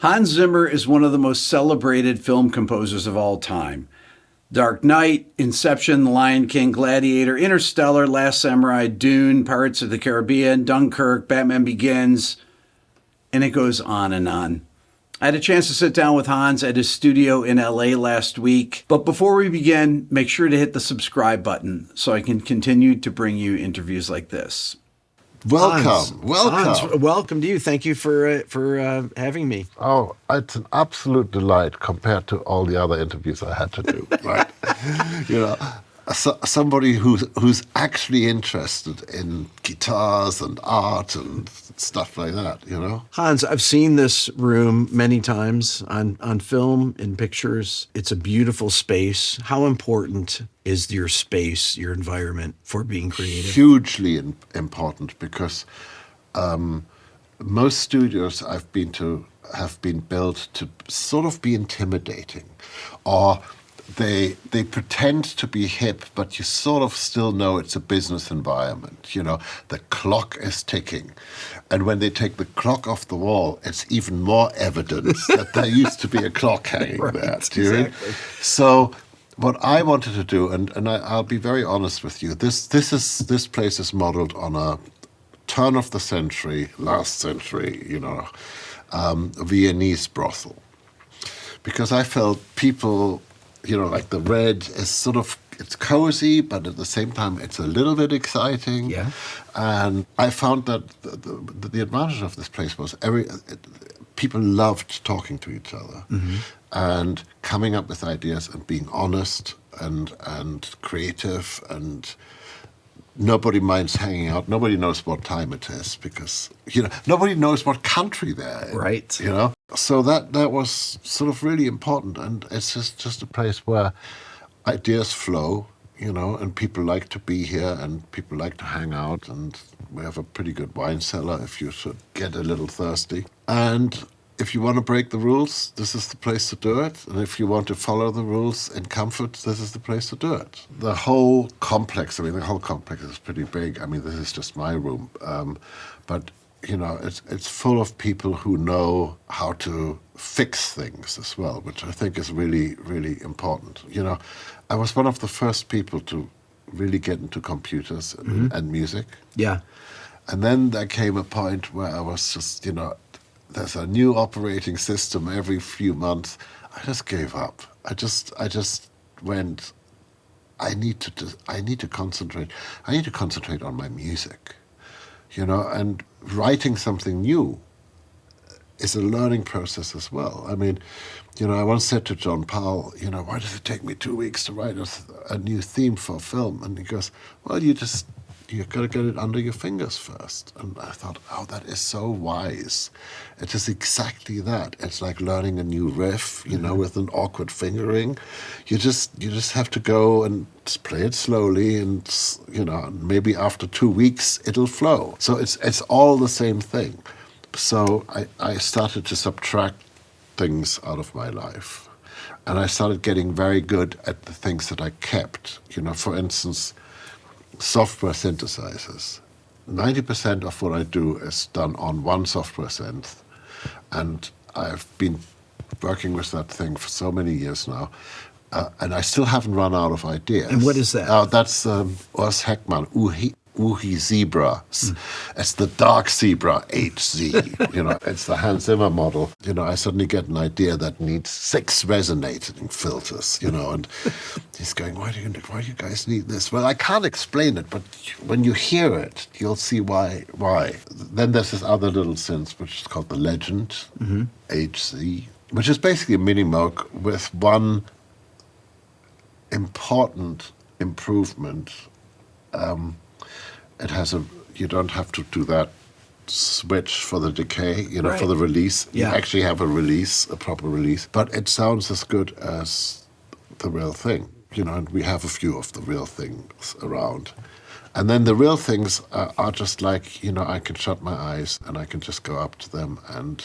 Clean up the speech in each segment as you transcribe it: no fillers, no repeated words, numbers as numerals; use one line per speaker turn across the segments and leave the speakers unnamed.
Hans Zimmer is one of the most celebrated film composers of all time. Dark Knight, Inception, Lion King, Gladiator, Interstellar, Last Samurai, Dune, Pirates of the Caribbean, Dunkirk, Batman Begins, and it goes on and on. I had a chance to sit down with Hans at his studio in LA last week. But before we begin, make sure to hit the subscribe button so I can continue to bring you interviews like this.
Welcome,
Hans, welcome to you. Thank you for having me.
Oh, it's an absolute delight compared to all the other interviews I had to do. Right? Somebody who's actually interested in guitars and art and stuff like that.
Hans, I've seen this room many times on film, in pictures. It's a beautiful space. How important is your space, your environment, for being creative?
Hugely important, because most studios I've been to have been built to sort of be intimidating, or they pretend to be hip, but you sort of still know it's a business environment. The clock is ticking. And when they take the clock off the wall, it's even more evidence that there used to be a clock hanging there.
Exactly.
So what I wanted to do, and I'll be very honest with you, this place is modeled on a turn of the century, last century, Viennese brothel. Because I felt people, like the red is sort of, it's cozy, but at the same time, it's a little bit exciting.
Yeah.
And I found that the advantage of this place was people loved talking to each other and coming up with ideas and being honest and creative, and nobody minds hanging out. Nobody knows what time it is because, nobody knows what country they're in.
Right.
So that was sort of really important. And it's just a place where ideas flow, and people like to be here and people like to hang out. And we have a pretty good wine cellar if you should get a little thirsty. And if you want to break the rules, this is the place to do it. And if you want to follow the rules in comfort, this is the place to do it. The whole complex is pretty big. This is just my room. But, it's full of people who know how to fix things as well, which I think is really, really important. I was one of the first people to really get into computers and music.
Yeah.
And then there came a point where I was just, there's a new operating system every few months. I just gave up. I just went, I need to concentrate. I need to concentrate on my music, and writing something new is a learning process as well. I once said to John Powell, why does it take me 2 weeks to write a new theme for a film? And he goes, well, you've got to get it under your fingers first. And I thought, oh, that is so wise. It is exactly that. It's like learning a new riff, with an awkward fingering. You just have to go and just play it slowly, and maybe after 2 weeks it'll flow. So it's all the same thing. So I started to subtract things out of my life, and I started getting very good at the things that I kept. For instance, software synthesizers. 90% of what I do is done on one software synth, and I've been working with that thing for so many years now, and I still haven't run out of ideas.
And what is that?
That's Urs Heckmann, Uhi Zebra. It's the Dark Zebra HZ. It's the Hans Zimmer model. I suddenly get an idea that needs 6 resonating filters. And he's going, why do you guys need this? Well, I can't explain it, but when you hear it, you'll see why. Then there's this other little synth, which is called the Legend HZ, which is basically a mini Moog with one important improvement. You don't have to do that switch for the decay,
right.
For the release.
Yeah.
You actually have a proper release. But it sounds as good as the real thing, and we have a few of the real things around. And then the real things are just like, I can shut my eyes and I can just go up to them and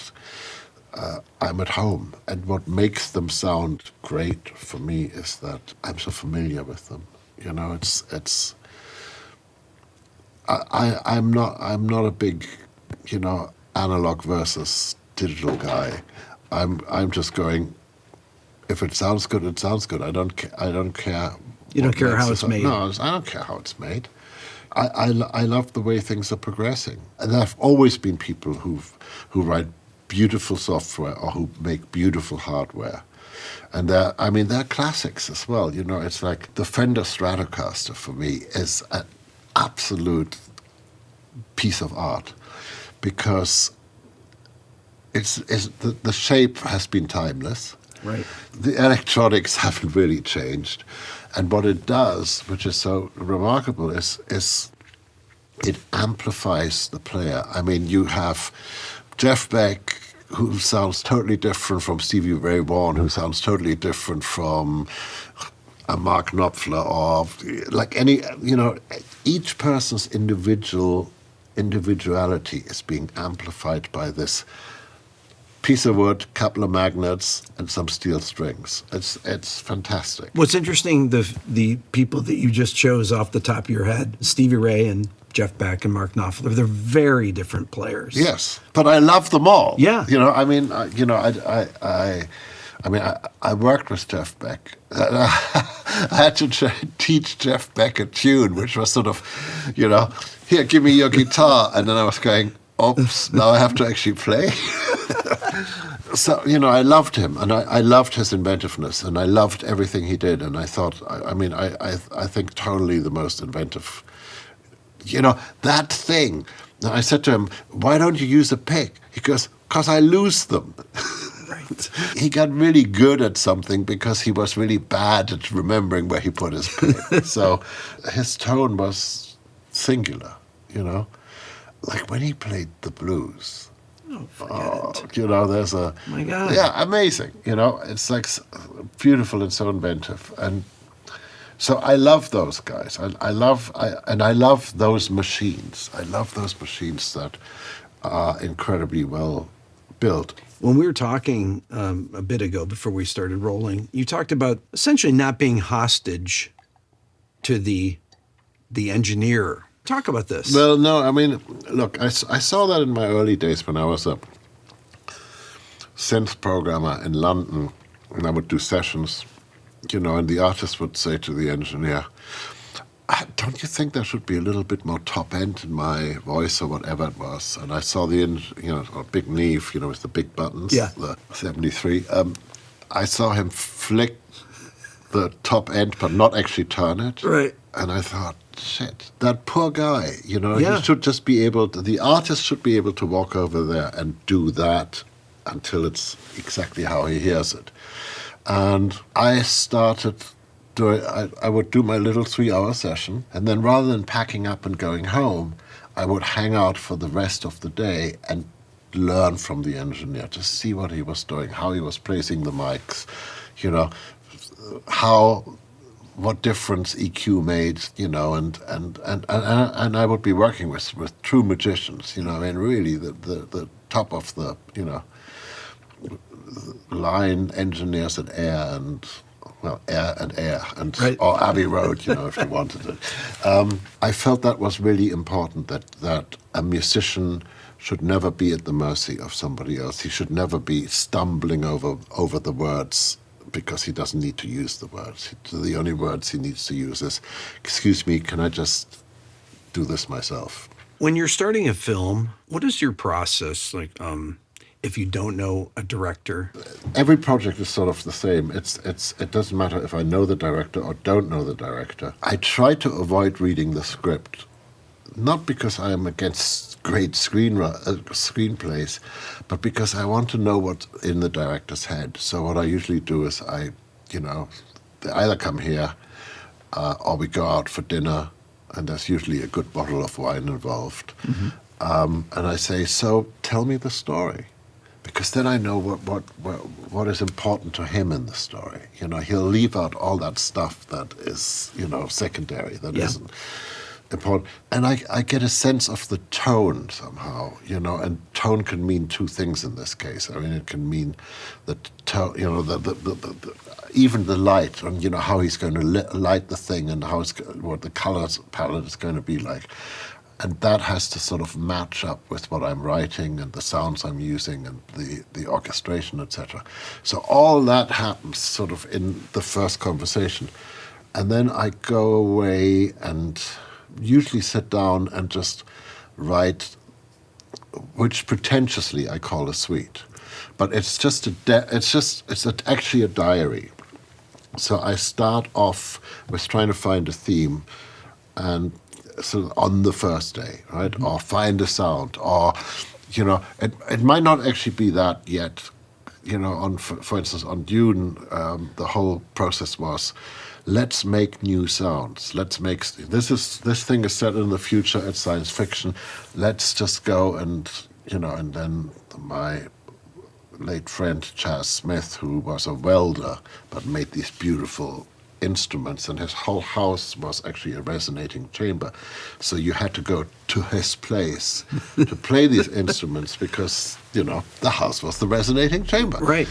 I'm at home. And what makes them sound great for me is that I'm so familiar with them. I'm not a big, analog versus digital guy. I'm just going. If it sounds good, it sounds good. I don't care.
You don't care how it's made.
No, I don't care how it's made. I love the way things are progressing, and there have always been people who write beautiful software or who make beautiful hardware, and they're classics as well. You know, it's like the Fender Stratocaster for me is an absolute piece of art because the shape has been timeless.
Right.
The electronics haven't really changed. And what it does, which is so remarkable, is it amplifies the player. I mean, you have Jeff Beck, who sounds totally different from Stevie Ray Vaughan, who sounds totally different from Mark Knopfler, or like each person's individuality is being amplified by this piece of wood, couple of magnets, and some steel strings. It's fantastic.
What's interesting, the people that you just chose off the top of your head, Stevie Ray and Jeff Beck and Mark Knopfler, they're very different players.
Yes, but I love them all.
Yeah.
I worked with Jeff Beck. I had to teach Jeff Beck a tune, which was sort of, here, give me your guitar. And then I was going, oops, now I have to actually play. So, I loved him, and I loved his inventiveness, and I loved everything he did. And I thought, I think totally the most inventive, that thing. And I said to him, why don't you use a pick? He goes, because I lose them.
Right.
He got really good at something because he was really bad at remembering where he put his pick. So his tone was singular, Like when he played the blues.
Oh, forget it.
There's a...
My God.
Yeah, amazing. It's like beautiful and so inventive. And so I love those guys. I love those machines. I love those machines that are incredibly well built.
When we were talking a bit ago before we started rolling, you talked about essentially not being hostage to the engineer. Talk about this.
Well, no, look, I saw that in my early days when I was a synth programmer in London, and I would do sessions, and the artist would say to the engineer, don't you think there should be a little bit more top end in my voice or whatever it was? And I saw the, big Neve, with the big buttons, the 73. I saw him flick the top end, but not actually turn it.
Right.
And I thought, shit, that poor guy, he
Yeah.
should just be able to, the artist should be able to walk over there and do that until it's exactly how he hears it. And I started doing, I would do my little 3-hour session, and then rather than packing up and going home, I would hang out for the rest of the day and learn from the engineer, to see what he was doing, how he was placing the mics, what difference EQ made, and I would be working with true magicians, really the top of the, line engineers at Air and
Right.
or Abbey Road, if you wanted it. I felt that was really important, that a musician should never be at the mercy of somebody else. He should never be stumbling over the words because he doesn't need to use the words. The only words he needs to use is, excuse me, can I just do this myself?
When you're starting a film, what is your process like? If you don't know a director,
every project is sort of the same. It doesn't matter if I know the director or don't know the director. I try to avoid reading the script, not because I am against great screenplays, but because I want to know what's in the director's head. So what I usually do is they either come here or we go out for dinner, and there's usually a good bottle of wine involved. Mm-hmm. And I say, so tell me the story. Because then I know what is important to him in the story. He'll leave out all that stuff that is, secondary, that isn't important. And I get a sense of the tone somehow, and tone can mean two things in this case. It can mean the tone, even the light, and how he's going to light the thing, and what the colors palette is going to be like. and that has to sort of match up with what I'm writing and the sounds I'm using and the orchestration, etc. So all that happens sort of in the first conversation. And then I go away and usually sit down and just write, which pretentiously I call a suite. But it's just actually a diary. So I start off with trying to find a theme, and so on the first day, right? Mm-hmm. Or find a sound, or, you know, it might not actually be that yet. You know, for instance, on Dune, the whole process was, let's make new sounds. Let's make this thing is set in the future. It's science fiction. Let's just go and, you know, and then my late friend Chaz Smith, who was a welder but made these beautiful instruments, and his whole house was actually a resonating chamber. So you had to go to his place to play these instruments because, you know, the house was the resonating chamber.
Right.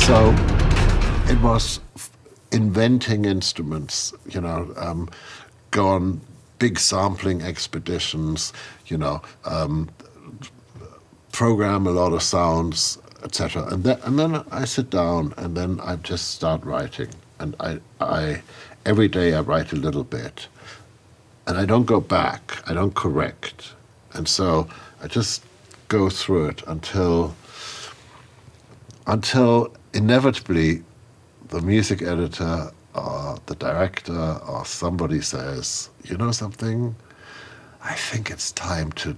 So it was inventing instruments, you know, go on big sampling expeditions, you know, program a lot of sounds, etc. And then I sit down and then I just start writing. And I every day I write a little bit. And I don't go back, I don't correct. And so I just go through it until inevitably the music editor or the director or somebody says, you know something, I think it's time to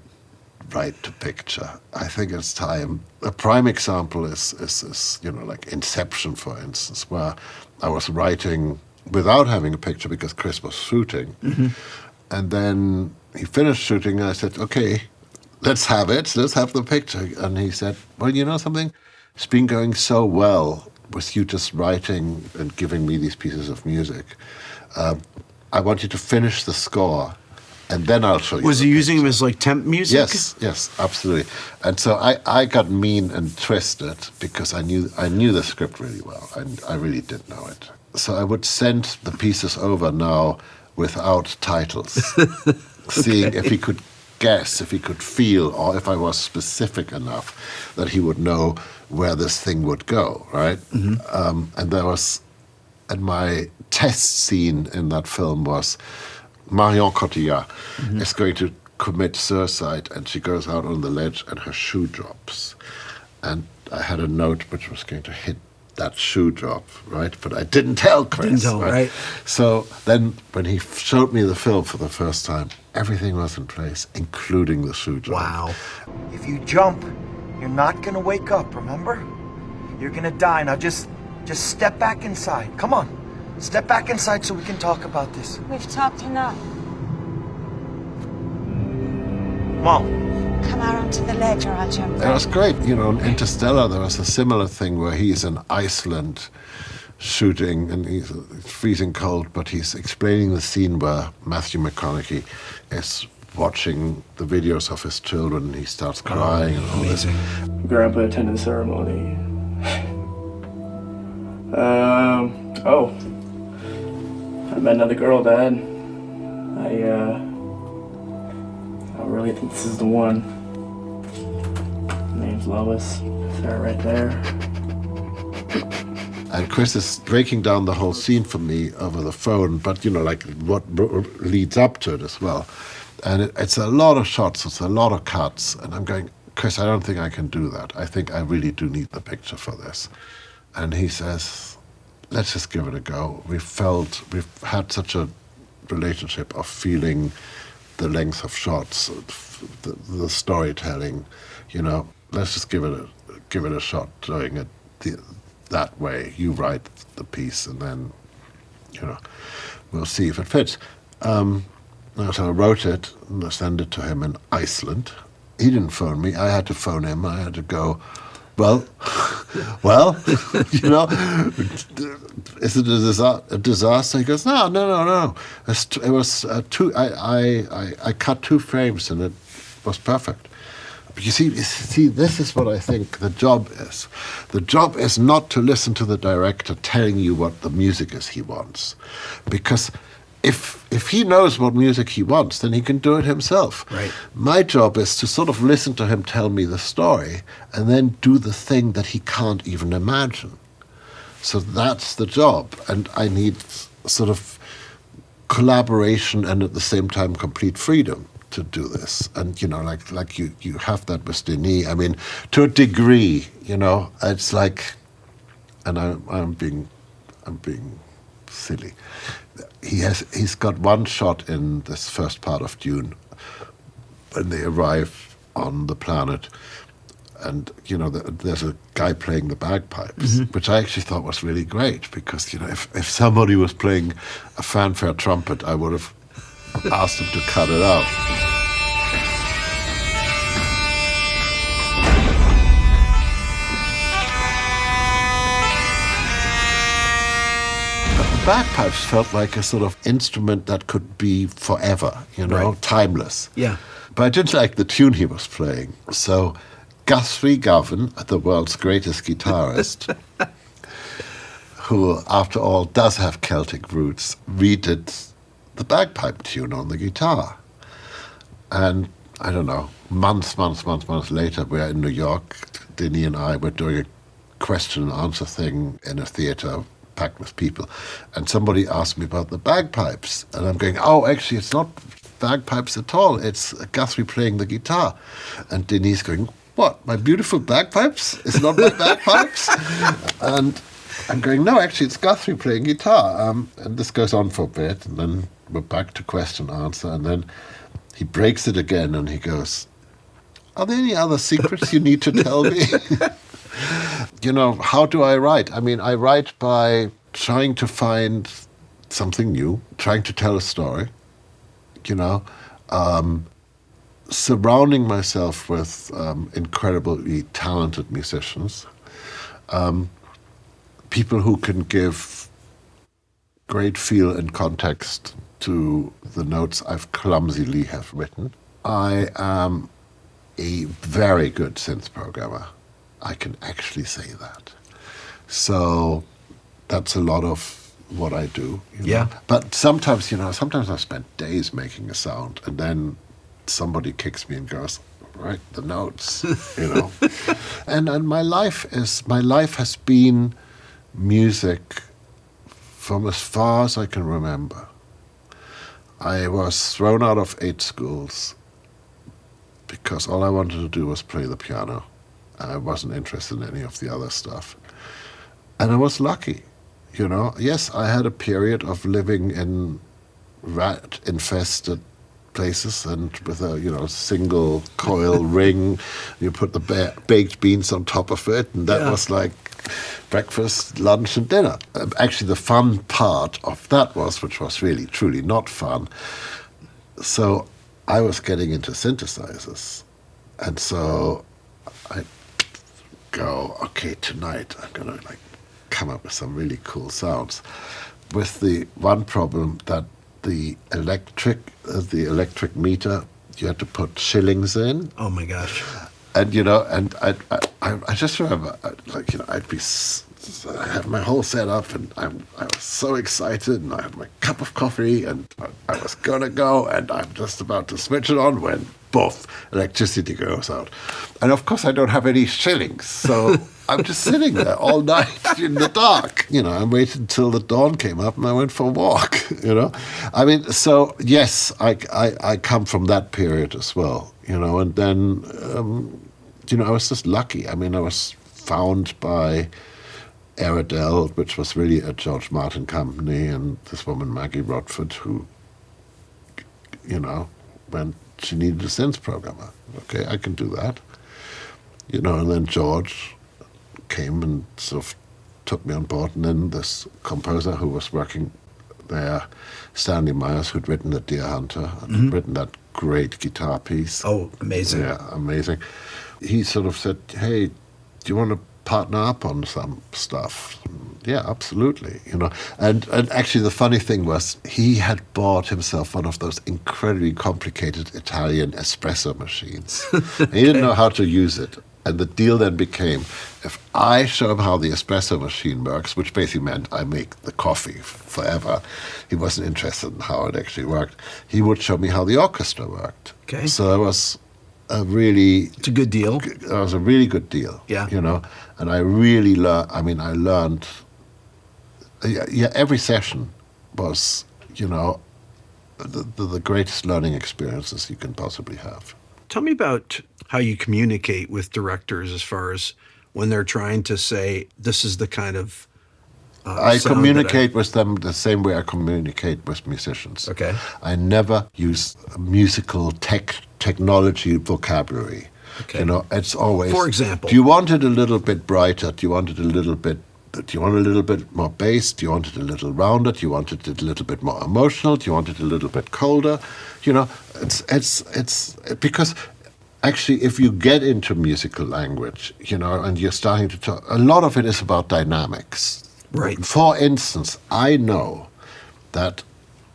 write the picture. I think it's time. A prime example is you know, like Inception, for instance, where I was writing without having a picture because Chris was shooting. Mm-hmm. And then he finished shooting and I said, okay, let's have it. Let's have the picture. And he said, well, you know something? It's been going so well with you just writing and giving me these pieces of music. I want you to finish the score, and then I'll show you.
Was he using them as like temp music?
Yes, absolutely. And so I got mean and twisted because I knew the script really well, and I really did know it. So I would send the pieces over now without titles, seeing if he could guess, if he could feel, or if I was specific enough that he would know where this thing would go, right? Mm-hmm. And my test scene in that film was Marion Cotillard is going to commit suicide, and she goes out on the ledge and her shoe drops. And I had a note which was going to hit that shoe drop, right? But I didn't tell Chris.
Right?
So then when he showed me the film for the first time, everything was in place, including the shoe drop.
Wow.
If you jump, you're not gonna wake up, remember? You're gonna die. Now just step back inside. Come on. Step back inside so we can talk about this.
We've talked enough.
Mom.
Come out onto the ledge or I'll jump.
It was great. You know, in Interstellar, there was a similar thing where he's in Iceland shooting and he's freezing cold, but he's explaining the scene where Matthew McConaughey is watching the videos of his children and he starts crying and all
amazing.
this.
Grandpa attended the ceremony. I met another girl, Dad. I really think this is the one. Her name's Lois. It's her right there.
And Chris is breaking down the whole scene for me over the phone, but, you know, like what leads up to it as well. And it's a lot of shots, it's a lot of cuts. And I'm going, Chris, I don't think I can do that. I think I really do need the picture for this. And he says, let's just give it a go. We've had such a relationship of feeling the length of shots, the storytelling, you know, let's just give it a shot doing it that way. You write the piece and then, you know, we'll see if it fits. So I wrote it and I sent it to him in Iceland, He didn't phone me. I had to phone him. I had to go, well, well, you know, is it a disaster? He goes, no. It was two. I cut 2 frames and it was perfect. But you see, this is what I think the job is. The job is not to listen to the director telling you what the music is he wants, because if he knows what music he wants, then he can do it himself.
Right.
My job is to sort of listen to him tell me the story and then do the thing that he can't even imagine. So that's the job. And I need sort of collaboration and at the same time complete freedom to do this. And, you know, like you have that with Denis. I mean, to a degree, you know, it's like, and I'm being silly. He's got one shot in this first part of Dune when they arrive on the planet, and you know there's a guy playing the bagpipes, which I actually thought was really great, because you know if somebody was playing a fanfare trumpet, I would have asked him to cut it out. Bagpipes felt like a sort of instrument that could be forever, you know,
Right.
timeless.
Yeah.
But I didn't like the tune he was playing. So Guthrie Govan, the world's greatest guitarist, who, after all, does have Celtic roots, redid the bagpipe tune on the guitar. And I don't know, months later, we're in New York. Denis and I were doing a question and answer thing in a theater packed with people, and somebody asked me about the bagpipes, and I'm going, oh, actually, it's not bagpipes at all. It's Guthrie playing the guitar. And Denis going, what, my beautiful bagpipes? It's not my bagpipes? And I'm going, no, actually, it's Guthrie playing guitar. And this goes on for a bit, and then we're back to question and answer, and then he breaks it again, and he goes, are there any other secrets you need to tell me? You know, how do I write? I mean, I write by trying to find something new, trying to tell a story, you know, surrounding myself with incredibly talented musicians, people who can give great feel and context to the notes I've clumsily have written. I am a very good synth programmer. I can actually say that. So that's a lot of what I do. You know?
Yeah.
But sometimes, you know, sometimes I've spent days making a sound, and then somebody kicks me and goes, write the notes, you know. And my life has been music from as far as I can remember. I was thrown out of 8 schools because all I wanted to do was play the piano. I wasn't interested in any of the other stuff. And I was lucky, you know. Yes, I had a period of living in rat-infested places and with a, you know, single coil ring. You put the baked beans on top of it, and that was like breakfast, lunch, and dinner. Actually, the fun part of that was, which was really, truly not fun. So I was getting into synthesizers. And so I go, okay, tonight I'm going to like come up with some really cool sounds, with the one problem that the electric meter, you had to put shillings in.
Oh my gosh.
And you know, and I just remember, like, you know, I had my whole setup, and I was so excited, and I had my cup of coffee, and I was gonna go, and I'm just about to switch it on when both electricity goes out. And of course I don't have any shillings, so I'm just sitting there all night in the dark. You know, I waited until the dawn came up and I went for a walk, you know. I mean, so yes, I come from that period as well, you know, and then, you know, I was just lucky. I mean, I was found by Aerodel, which was really a George Martin company, and this woman, Maggie Rodford, who, you know, went, she needed a synth programmer. Okay, I can do that. You know, and then George came and sort of took me on board, and then this composer who was working there. Stanley Myers, who'd written The Deer Hunter and written that great guitar piece.
Oh, amazing.
Yeah, amazing. He sort of said, hey, do you want to partner up on some stuff? Yeah, absolutely. And actually the funny thing was he had bought himself one of those incredibly complicated Italian espresso machines. He didn't know how to use it. And the deal then became, if I show him how the espresso machine works, which basically meant I make the coffee forever, he wasn't interested in how it actually worked, he would show me how the orchestra worked.
Okay.
So it was it's
a good deal.
It was a really good deal.
Yeah.
And I really learned, I learned, every session was, the greatest learning experiences you can possibly have.
Tell me about how you communicate with directors as far as when they're trying to say, this is the kind of
I
sound
communicate with them the same way I communicate with musicians.
Okay.
I never use musical technology vocabulary.
Okay.
It's always...
For example?
Do you want it a little bit brighter? Do you want it a little bit more bass? Do you want it a little rounder? Do you want it a little bit more emotional? Do you want it a little bit colder? It's because actually if you get into musical language, and you're starting to talk, a lot of it is about dynamics.
Right.
For instance, I know that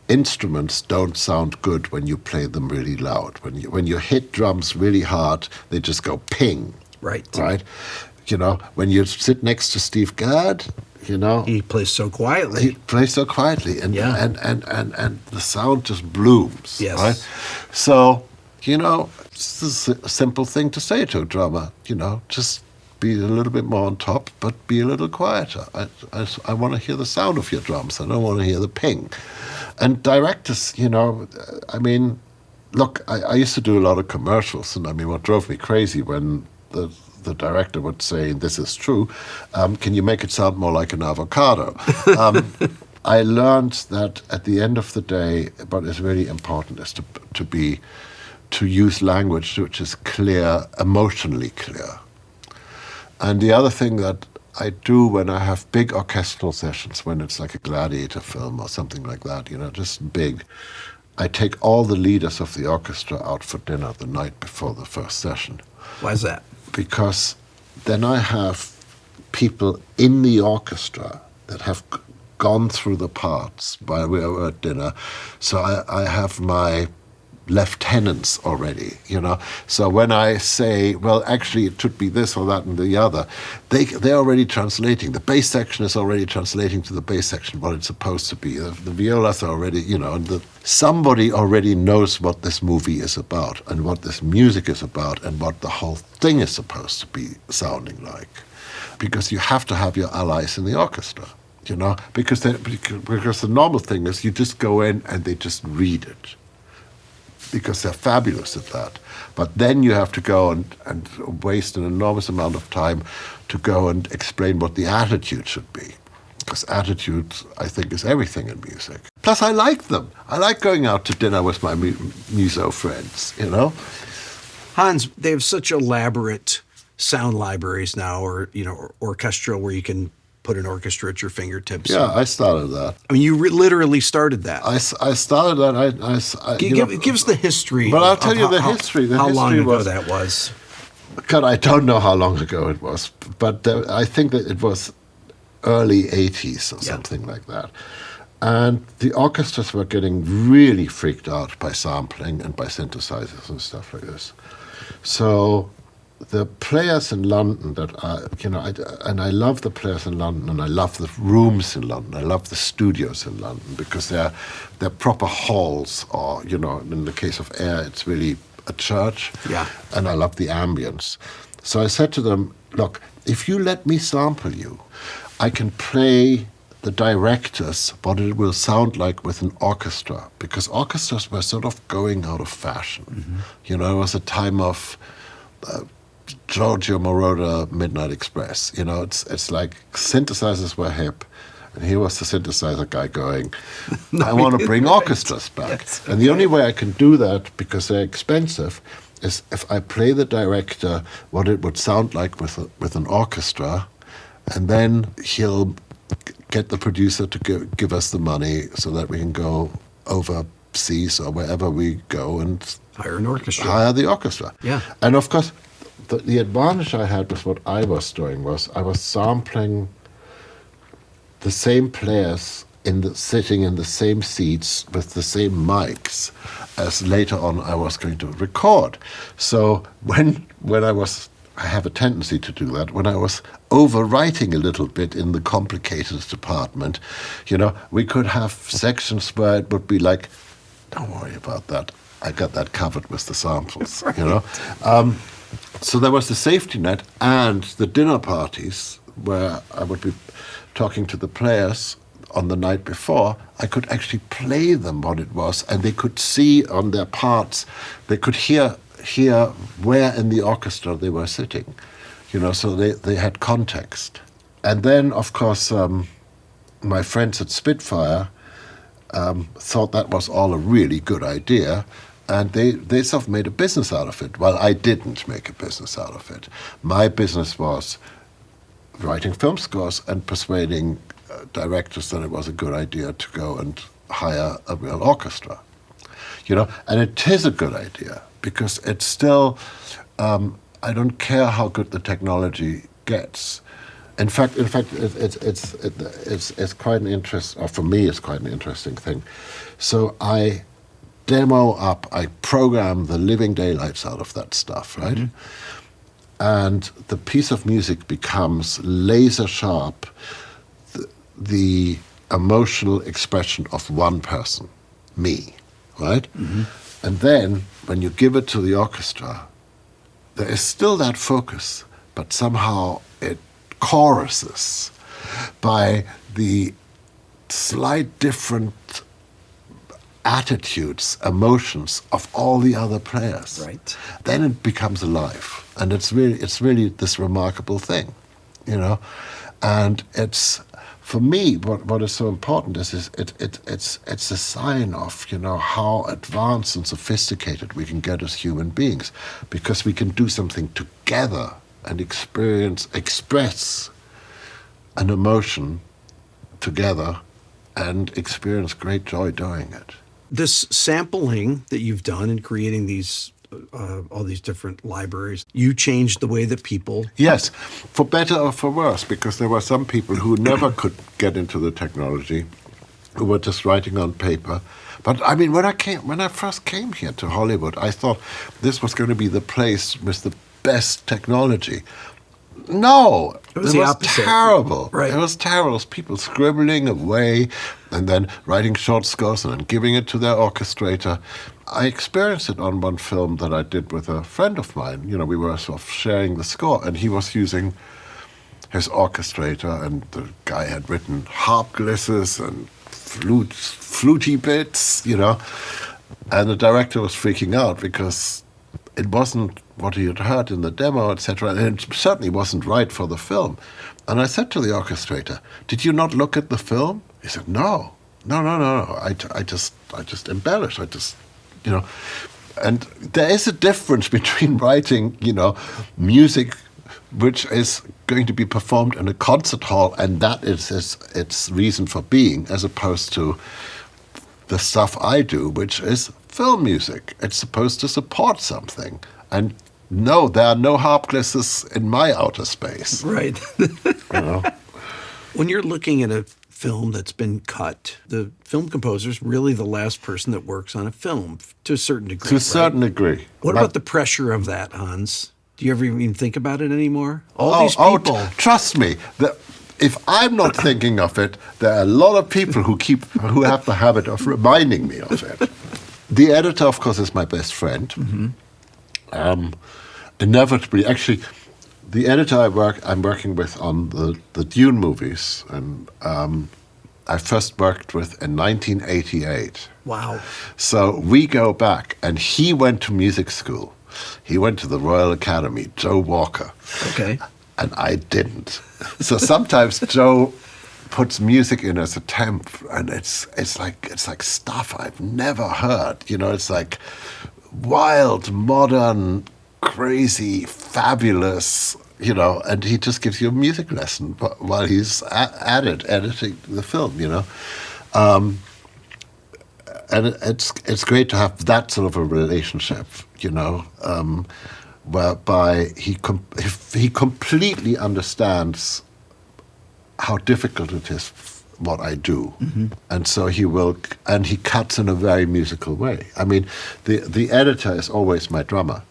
instruments don't sound good when you play them really loud. When you hit drums really hard, they just go ping.
Right.
Right? When you sit next to Steve Gadd,
He plays so quietly.
he plays so quietly, and the sound just blooms.
Yes.
Right? So, it's a simple thing to say to a drummer. Just be a little bit more on top, but be a little quieter. I want to hear the sound of your drums. I don't want to hear the ping. And directors, look, I used to do a lot of commercials, and what drove me crazy when the director would say, this is true, can you make it sound more like an avocado? I learned that at the end of the day, what is really important is to use language which is clear, emotionally clear. And the other thing that I do when I have big orchestral sessions, when it's like a Gladiator film or something like that, just big, I take all the leaders of the orchestra out for dinner the night before the first session.
Why is that?
Because then I have people in the orchestra that have gone through the parts while we were at dinner. So I have my lieutenants already, So when I say, well, actually it should be this or that and the other, they're already translating. The bass section is already translating to the bass section what it's supposed to be. The violas are already, and somebody already knows what this movie is about and what this music is about and what the whole thing is supposed to be sounding like. Because you have to have your allies in the orchestra, because the normal thing is you just go in and they just read it, because they're fabulous at that. But then you have to go and waste an enormous amount of time to go and explain what the attitude should be. Because attitude, I think, is everything in music. Plus, I like them. I like going out to dinner with my muso friends,
Hans, they have such elaborate sound libraries now, or, orchestral, where you can put an orchestra at your fingertips.
Yeah, I started that.
You literally started that.
I started that.
Give us the history.
But I'll tell you the history. The
how
history
long ago
was,
that was.
God, I don't know how long ago it was, but I think that it was early 80s or something like that. And the orchestras were getting really freaked out by sampling and by synthesizers and stuff like this. So the players in London that are, and I love the players in London, and I love the rooms in London, I love the studios in London, because they're proper halls, or, in the case of Air, it's really a church.
Yeah.
And I love the ambience. So I said to them, look, if you let me sample you, I can play the directors what it will sound like with an orchestra, because orchestras were sort of going out of fashion. Mm-hmm. It was a time of Giorgio Moroder, Midnight Express. It's like synthesizers were hip, and he was the synthesizer guy going, I want to bring orchestras back. Yes. And the only way I can do that, because they're expensive, is if I play the director what it would sound like with an orchestra, and then he'll get the producer to give us the money so that we can go overseas or wherever we go and
Hire an orchestra.
hire the orchestra.
Yeah.
And of course, the advantage I had with what I was doing was I was sampling the same players sitting in the same seats with the same mics as later on I was going to record. So when I have a tendency to do that, when I was overwriting a little bit in the complicated department, we could have sections where it would be like, don't worry about that. I got that covered with the samples, So there was the safety net and the dinner parties where I would be talking to the players on the night before. I could actually play them what it was, and they could see on their parts, they could hear where in the orchestra they were sitting, so they had context. And then, of course, my friends at Spitfire thought that was all a really good idea, and they sort of made a business out of it. Well, I didn't make a business out of it. My business was writing film scores and persuading directors that it was a good idea to go and hire a real orchestra. And it is a good idea because it's still, I don't care how good the technology gets. In fact, it's quite an interest, or for me, it's quite an interesting thing. So I program the living daylights out of that stuff, right? Mm-hmm. And the piece of music becomes laser sharp, the emotional expression of one person, me, right? Mm-hmm. And then when you give it to the orchestra, there is still that focus, but somehow it choruses by the slight different attitudes, emotions of all the other players.
Right.
Then it becomes alive, and it's really this remarkable thing, And it's, for me, what is so important is it's a sign of how advanced and sophisticated we can get as human beings, because we can do something together and express an emotion together and experience great joy doing it.
This sampling that you've done in creating these all these different libraries, you changed the way that people...
Yes, for better or for worse, because there were some people who never could get into the technology, who were just writing on paper. But I mean, when I first came here to Hollywood, I thought this was going to be the place with the best technology. No,
it was the opposite.
Terrible.
Right.
It was terrible. It was people scribbling away and then writing short scores and then giving it to their orchestrator. I experienced it on one film that I did with a friend of mine. We were sort of sharing the score, and he was using his orchestrator, and the guy had written harp glisses and fluty bits, and the director was freaking out because it wasn't what he had heard in the demo, etc., and it certainly wasn't right for the film. And I said to the orchestrator, "Did you not look at the film?" He said, No. I just embellished. And there is a difference between writing, music which is going to be performed in a concert hall, and that is its reason for being, as opposed to the stuff I do, which is film music. It's supposed to support something. And no, there are no harp glisses in my outer space.
Right. When you're looking at a film that's been cut, the film composer is really the last person that works on a film to a certain degree.
To a certain degree.
What about the pressure of that, Hans? Do you ever even think about it anymore? These people.
Trust me. If I'm not thinking of it, there are a lot of people who have the habit of reminding me of it. The editor, of course, is my best friend. Mm-hmm. Inevitably, actually, the editor I'm working with on the Dune movies, and I first worked with in 1988.
Wow.
So we go back, and he went to music school. He went to the Royal Academy, Joe Walker.
Okay.
And I didn't. So sometimes Joe puts music in as a temp, and it's like stuff I've never heard. It's like wild, modern, crazy, fabulous, and he just gives you a music lesson while he's at it, editing the film, and it's great to have that sort of a relationship, whereby he completely understands how difficult it is what I do, and so he cuts in a very musical way. I mean, the editor is always my drummer.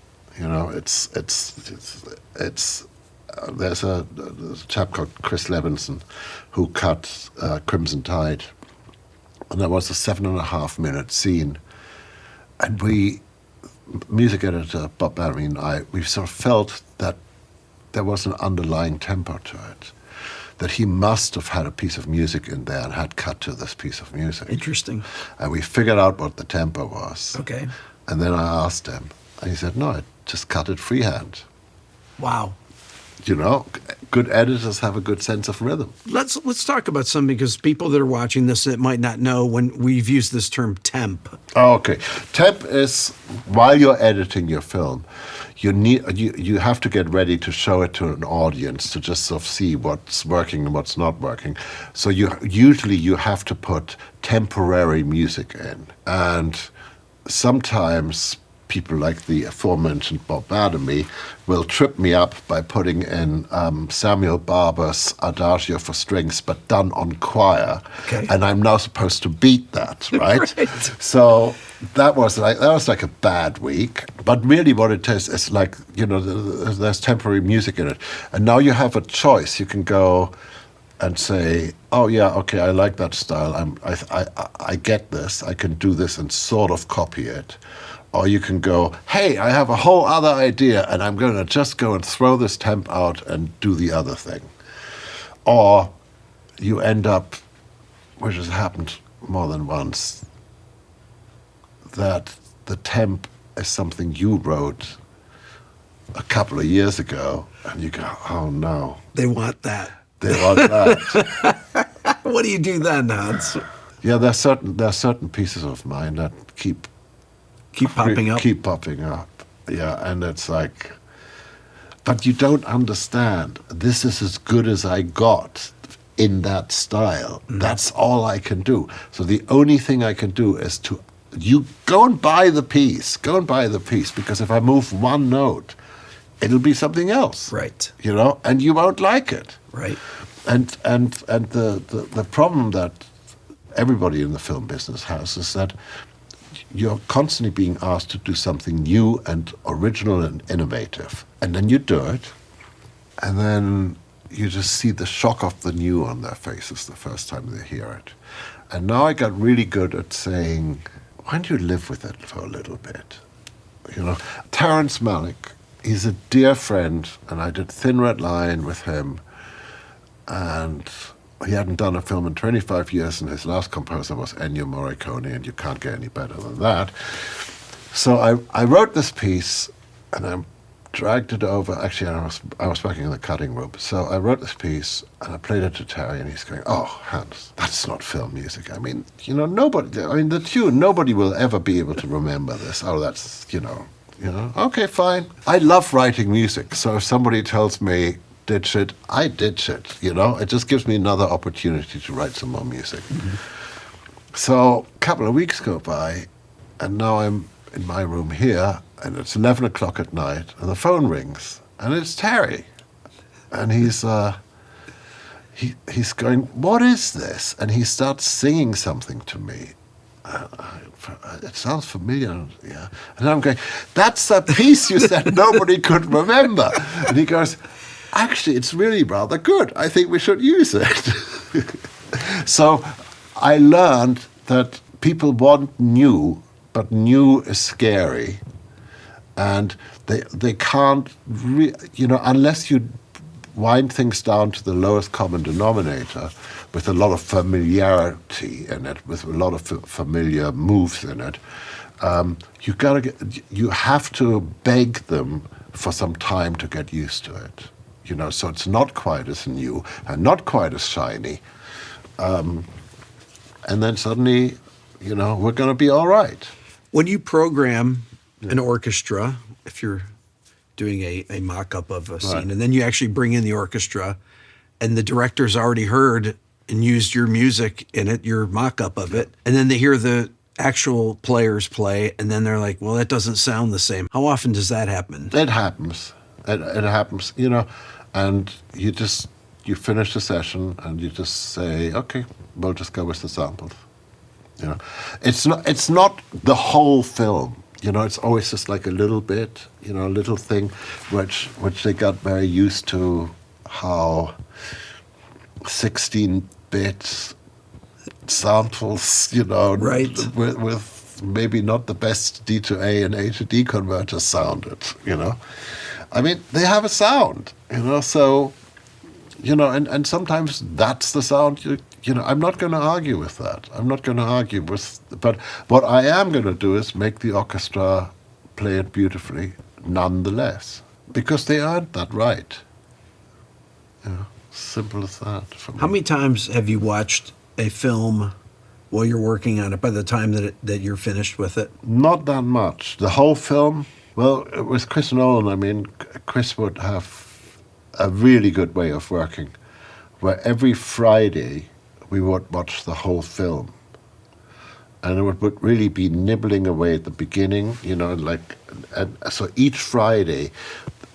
There's a chap called Chris Levinson who cut Crimson Tide, and there was a 7.5-minute scene, and music editor Bob Barry and I, we sort of felt that there was an underlying tempo to it, that he must have had a piece of music in there and had cut to this piece of music.
Interesting.
And we figured out what the tempo was.
Okay.
And then I asked him, and he said, no, I just cut it freehand.
Wow.
Good editors have a good sense of rhythm.
Let's talk about something, because people that are watching this that might not know when we've used this term temp.
Oh, okay. Temp is, while you're editing your film, you have to get ready to show it to an audience to just sort of see what's working and what's not working. So you have to put temporary music in, and sometimes people like the aforementioned Bob Badamy will trip me up by putting in Samuel Barber's Adagio for strings, but done on choir, and I'm now supposed to beat that, right?
Right.
So that was like a bad week. But really, what it is like, there's temporary music in it, and now you have a choice. You can go and say, oh yeah, okay, I like that style. I get this. I can do this and sort of copy it. Or you can go, hey, I have a whole other idea, and I'm going to just go and throw this temp out and do the other thing. Or you end up, which has happened more than once, that the temp is something you wrote a couple of years ago, and you go, oh no.
They want that.
They want that.
What do you do then, Hans?
Yeah, there are certain pieces of mine that keep
popping up.
Keep popping up. Yeah, and it's like, but you don't understand. This is as good as I got in that style. That's all I can do. So the only thing I can do is you go and buy the piece. Go and buy the piece, because if I move one note, it'll be something else.
Right.
And you won't like it.
Right.
And the problem that everybody in the film business has is that you're constantly being asked to do something new and original and innovative. And then you do it, and then you just see the shock of the new on their faces the first time they hear it. And now I got really good at saying, why don't you live with it for a little bit? Terence Mark, he's a dear friend, and I did Thin Red Line with him, and he hadn't done a film in 25 years, and his last composer was Ennio Morricone, and you can't get any better than that. So I wrote this piece, and I dragged it over. Actually, I was working in the cutting room. So I wrote this piece, and I played it to Terry, and he's going, oh, Hans, that's not film music. I mean, the tune, nobody will ever be able to remember this. Oh, that's, okay, fine. I love writing music, so if somebody tells me, ditch it, I ditch it, It just gives me another opportunity to write some more music. So a couple of weeks go by, and now I'm in my room here, and it's 11 o'clock at night, and the phone rings, and it's Terry. And he's going, what is this? And he starts singing something to me. It sounds familiar, yeah. And I'm going, that's a piece you said nobody could remember. And he goes, actually, it's really rather good. I think we should use it. So I learned that people want new, but new is scary. And they can't, unless you wind things down to the lowest common denominator with a lot of familiarity in it, with a lot of familiar moves in it, you have to beg them for some time to get used to it. So it's not quite as new and not quite as shiny. And then suddenly, we're going to be all right.
When you program an orchestra, if you're doing a mock-up of a scene. And then you actually bring in the orchestra, and the director's already heard and used your music in it, your mock-up of it. And then they hear the actual players play, and then they're like, well, that doesn't sound the same. How often does that happen?
It happens. It happens, you know, and you finish the session and you just say, okay, we'll just go with the samples. You know, it's not the whole film. You know, it's always just like a little bit, you know, a little thing, which they got very used to, how 16-bit samples, you know, with maybe not the best D to A and A to D converters sounded, you know. I mean, they have a sound, you know, so, you know, and sometimes that's the sound, you know, I'm not going to argue with that. I'm not going to argue with, but what I am going to do is make the orchestra play it beautifully, nonetheless, because they earned that right. You know, simple as that for me.
How many times have you watched a film while you're working on it by the time that you're finished with it?
Not that much. The whole film, well, with Chris Nolan, I mean, Chris would have a really good way of working, where every Friday we would watch the whole film. And it would really be nibbling away at the beginning, you know, like, and so each Friday,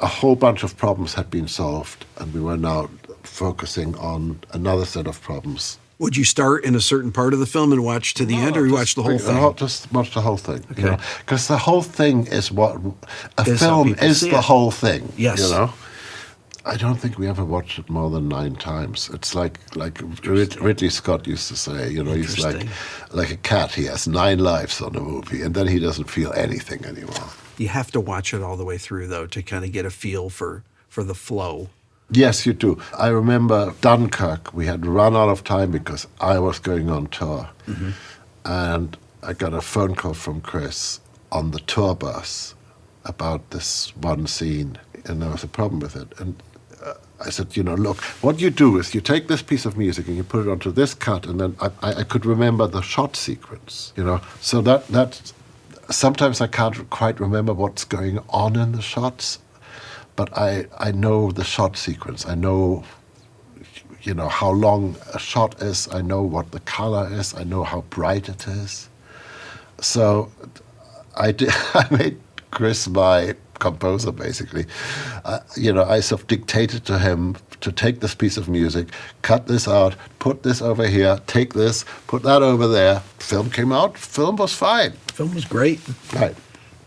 a whole bunch of problems had been solved, and we were now focusing on another set of problems.
Would you start in a certain part of the film and watch to the end, or you watch the whole thing?
Just watch the whole thing.
Okay.
You know? Because the whole thing is what a
Is how
film
people
is.
see
The
it.
whole thing.
Yes.
You know. I don't think we ever watched it more than 9 times. It's like Ridley Scott used to say. You know, he's like a cat. He has 9 lives on a movie, and then he doesn't feel anything anymore.
You have to watch it all the way through, though, to kind of get a feel for the flow.
Yes, you do. I remember Dunkirk. We had run out of time because I was going on tour. Mm-hmm. And I got a phone call from Chris on the tour bus about this one scene, and there was a problem with it. And I said, you know, look, what you do is you take this piece of music and you put it onto this cut, and then I could remember the shot sequence, you know. So that sometimes I can't quite remember what's going on in the shots, but I know the shot sequence. I know, you know, how long a shot is. I know what the color is. I know how bright it is. So I made Chris my composer, basically. You know, I sort of dictated to him to take this piece of music, cut this out, put this over here, take this, put that over there. Film came out. Film was fine.
Film was great.
Right.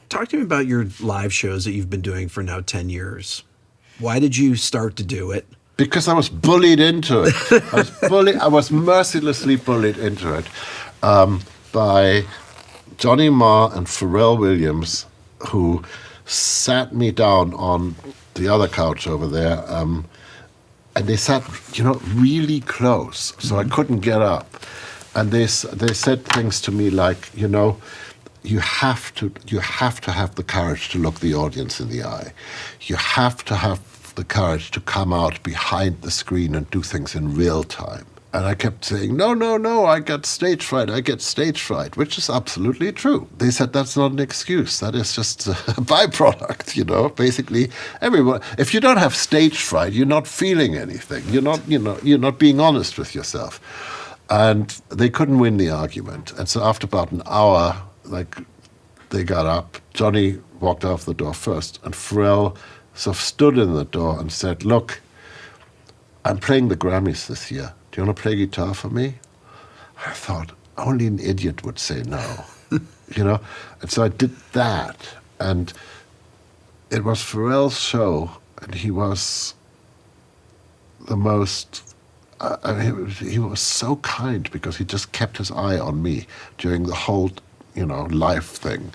Talk to me about your live shows that you've been doing for now 10 years. Why did you start to do it?
Because I was bullied into it. I was mercilessly bullied into it by Johnny Marr and Pharrell Williams, who sat me down on the other couch over there, and they sat, you know, really close, so I couldn't get up. And they said things to me like, you know, you have to have the courage to look the audience in the eye. You have to have the courage to come out behind the screen and do things in real time. And I kept saying, no, I get stage fright, which is absolutely true. They said that's not an excuse. That is just a byproduct, you know. Basically, everyone, if you don't have stage fright, you're not feeling anything. You're not being honest with yourself. And they couldn't win the argument. And so after about an hour, like, they got up. Johnny walked out the door first, and Pharrell sort of stood in the door and said, look, I'm playing the Grammys this year. Do you want to play guitar for me? I thought, only an idiot would say no, you know? And so I did that. And it was Pharrell's show, and he was the most... I mean, he was so kind because he just kept his eye on me during the whole, you know, live thing,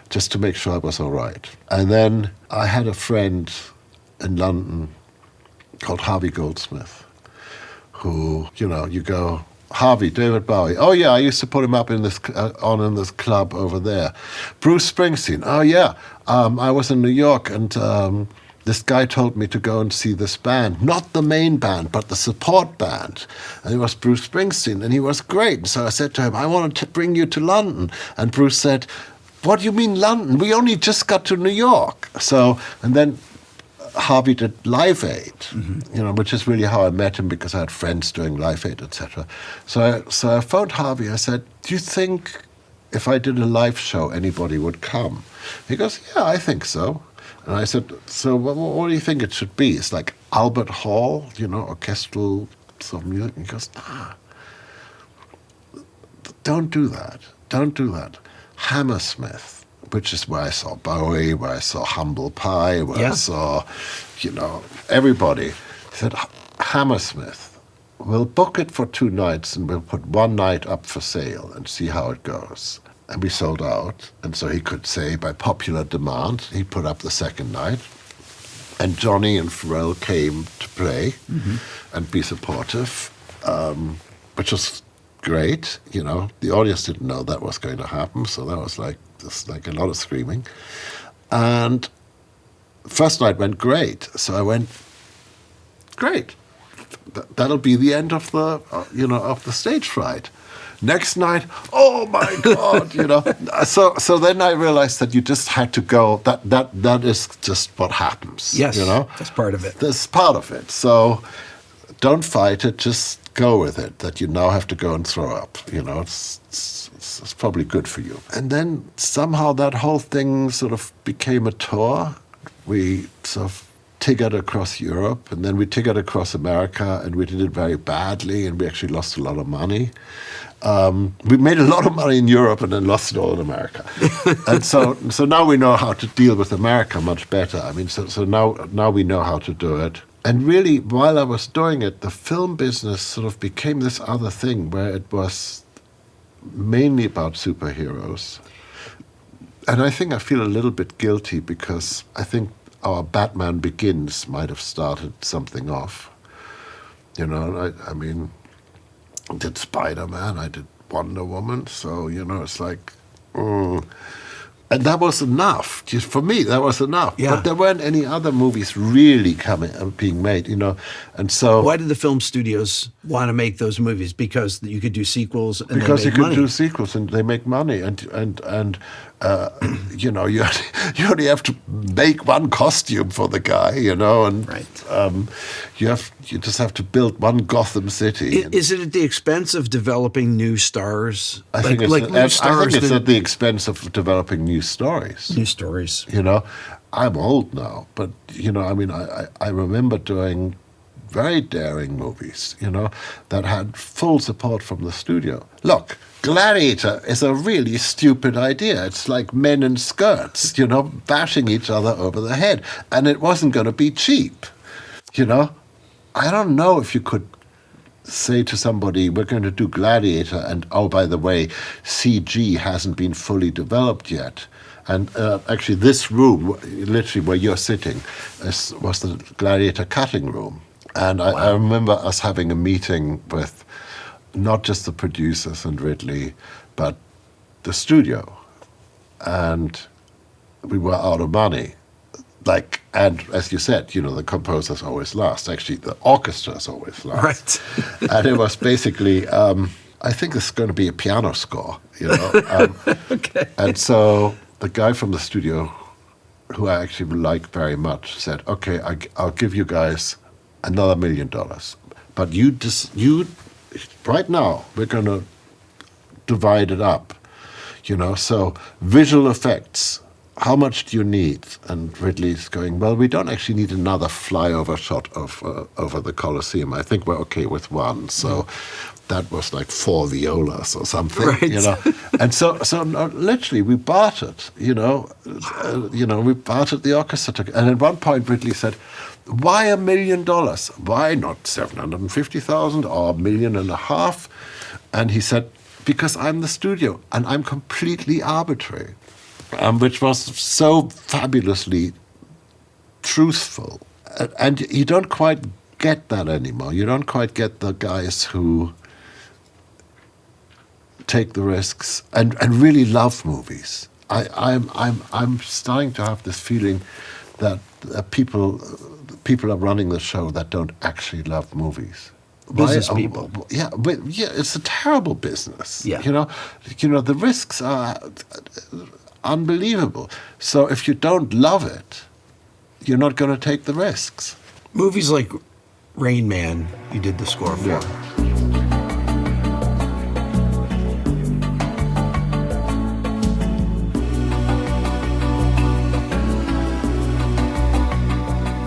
just to make sure I was all right. And then I had a friend in London called Harvey Goldsmith, who, you know, you go, Harvey, David Bowie. Oh yeah, I used to put him up in this in this club over there. Bruce Springsteen. Oh yeah, I was in New York, and this guy told me to go and see this band, not the main band, but the support band. And it was Bruce Springsteen, and he was great. So I said to him, I want to bring you to London. And Bruce said, what do you mean London? We only just got to New York. So, and then Harvey did Live Aid, which is really how I met him, because I had friends doing Live Aid, etc. So I phoned Harvey. I said, do you think if I did a live show, anybody would come? He goes, yeah, I think so. And I said, so what do you think it should be? It's like Albert Hall, orchestral sort of music. He goes, nah, don't do that. Don't do that. Hammersmith, which is where I saw Bowie, where I saw Humble Pie, where I saw, everybody. He said, Hammersmith, we'll book it for 2 nights and we'll put 1 night up for sale and see how it goes. And we sold out. And so he could say, by popular demand, he put up the second night. And Johnny and Pharrell came to play and be supportive, which was great. The audience didn't know that was going to happen. So that was like a lot of screaming. And first night went great. So I went, great. That'll be the end of the, of the stage fright. Next night, oh my God, So then I realized that you just had to go. That is just what happens.
Yes, that's part of it.
That's part of it. So don't fight it. Just go with it. That you now have to go and throw up. It's probably good for you. And then somehow that whole thing sort of became a tour. We sort of ticketed across Europe, and then we ticketed across America, and we did it very badly, and we actually lost a lot of money. We made a lot of money in Europe and then lost it all in America. And so now we know how to deal with America much better. I mean, so now we know how to do it. And really, while I was doing it, the film business sort of became this other thing where it was mainly about superheroes. And I think I feel a little bit guilty, because I think our Batman Begins might have started something off. I mean, I did Spider-Man, I did Wonder Woman, so, it's like, and that was enough. Just for me, that was enough.
Yeah.
But there weren't any other movies really being made, and so...
Why did the film studios want to make those movies? Because you could do sequels and
because
they
you
make
could
money.
do sequels and they make money, and you only have to make one costume for the guy, and
Right.
you just have to build one Gotham City.
Is it at the expense of developing new stars?
I think it's at the expense of developing new stories.
New stories.
I'm old now, but I remember doing very daring movies, that had full support from the studio. Look, Gladiator is a really stupid idea. It's like men in skirts, bashing each other over the head. And it wasn't going to be cheap, I don't know if you could say to somebody, we're going to do Gladiator, and, oh, by the way, CG hasn't been fully developed yet. And actually, this room, literally where you're sitting, was the Gladiator cutting room. And I remember us having a meeting with not just the producers and Ridley, but the studio. And we were out of money. And as you said, the composers always last. Actually, the orchestras always last.
Right.
And it was basically, I think this is going to be a piano score,
Okay.
And so the guy from the studio, who I actually like very much, said, okay, I'll give you guys another $1 million. But you right now, we're going to divide it up, so visual effects, how much do you need? And Ridley's going, well, we don't actually need another flyover shot of over the Colosseum. I think we're okay with one. So that was like 4 violas or something,
Right.
And so literally we bartered, we bartered the orchestra. And at one point Ridley said, why $1 million? Why not 750,000 or $1.5 million? And he said, because I'm the studio and I'm completely arbitrary, which was so fabulously truthful. And you don't quite get that anymore. You don't quite get the guys who take the risks and really love movies. I'm starting to have this feeling that people are running the show that don't actually love movies.
Business people.
It's a terrible business.
Yeah.
The risks are. unbelievable. So if you don't love it, you're not going to take the risks.
Movies like Rain Man, you did the score for.
Yeah.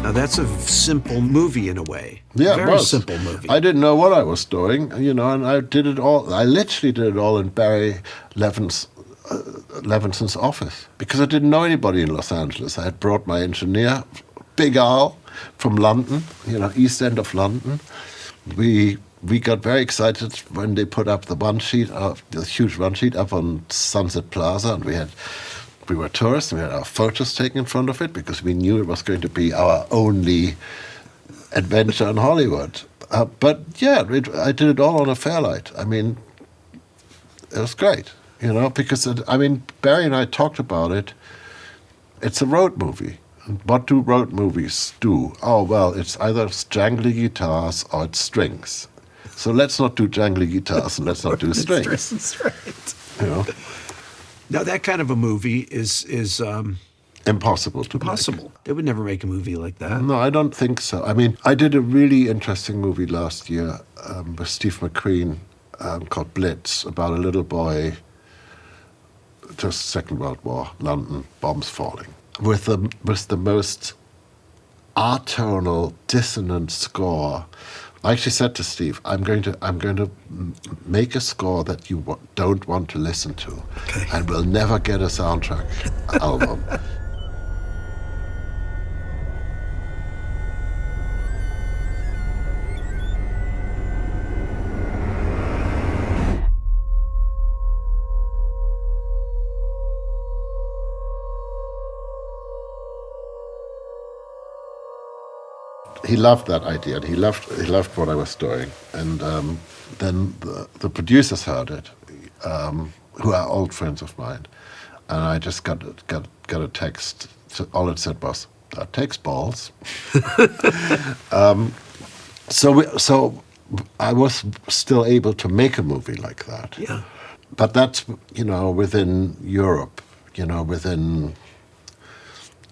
Now that's a simple movie in a way.
Yeah,
Very
it was.
simple movie.
I didn't know what I was doing, you know, and I did it all. I literally did it all in Barry Levinson's office because I didn't know anybody in Los Angeles. I had brought my engineer, Big Al, from London, you know, East End of London. We got very excited when they put up the huge one sheet up on Sunset Plaza, and we were tourists, and we had our photos taken in front of it because we knew it was going to be our only adventure in Hollywood. But yeah, I did it all on a Fairlight. I mean, it was great, you know, because, Barry and I talked about it. It's a road movie. What do road movies do? Oh, well, it's either jangly guitars or it's strings. So let's not do jangly guitars and let's not do strings.
That's right.
You know?
Now that kind of a movie is
Impossible to
impossible.
make.
They would never make a movie like that.
No, I don't think so. I mean, I did a really interesting movie last year with Steve McQueen called Blitz, about a little boy, just Second World War, London, bombs falling, with the most atonal, dissonant score. I actually said to Steve, I'm going to make a score that you don't want to listen to,
okay,
and we'll never get a soundtrack album. He loved that idea, and he loved what I was doing. And then the producers heard it, who are old friends of mine, and I just got a text. So all it said was, "That takes balls." So I was still able to make a movie like that.
Yeah.
But that's, you know, within Europe, you know, within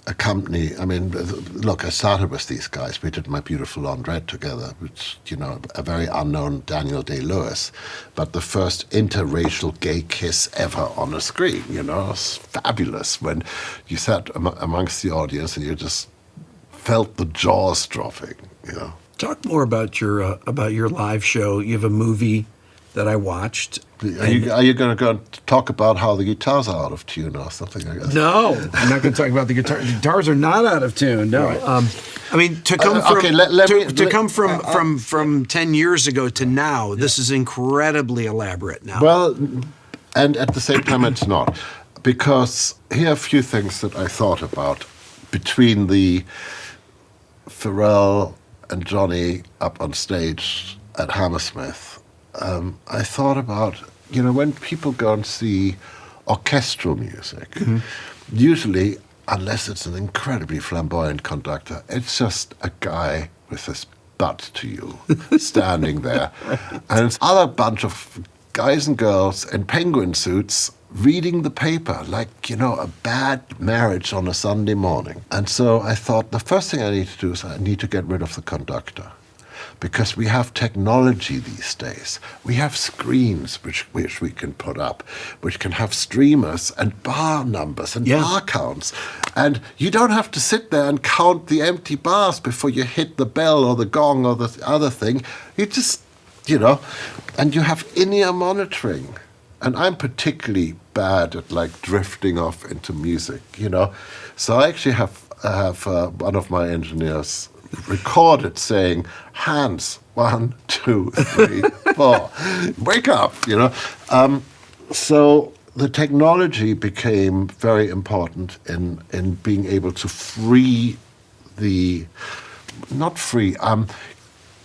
a company. I mean, look, I started with these guys. We did My Beautiful Blonde Red together, which, you know, a very unknown Daniel Day-Lewis, but the first interracial gay kiss ever on a screen, you know. It was fabulous when you sat amongst the audience and you just felt the jaws dropping, you know.
Talk more about your live show. You have a movie that I watched.
Are you going to go and talk about how the guitars are out of tune or something like that?
No, I'm not going to talk about the guitar. The guitars are not out of tune. No,
Right.
I mean to come from 10 years ago to now. This is incredibly elaborate now.
Well, and at the same time, it's not, because here are a few things that I thought about between the Pharrell and Johnny up on stage at Hammersmith. I thought about, you know, when people go and see orchestral music, usually, unless it's an incredibly flamboyant conductor, it's just a guy with his butt to you, standing there. Right. And it's other bunch of guys and girls in penguin suits reading the paper, like, you know, a bad marriage on a Sunday morning. And so I thought the first thing I need to do is I need to get rid of the conductor. Because we have technology these days. We have screens which we can put up, which can have streamers and bar numbers and bar counts. And you don't have to sit there and count the empty bars before you hit the bell or the gong or the other thing. You just, you know, and you have in-ear monitoring. And I'm particularly bad at, like, drifting off into music, you know. So I actually have one of my engineers recorded saying, "Hands, 1, 2, 3, 4, wake up," you know. So the technology became very important in being able to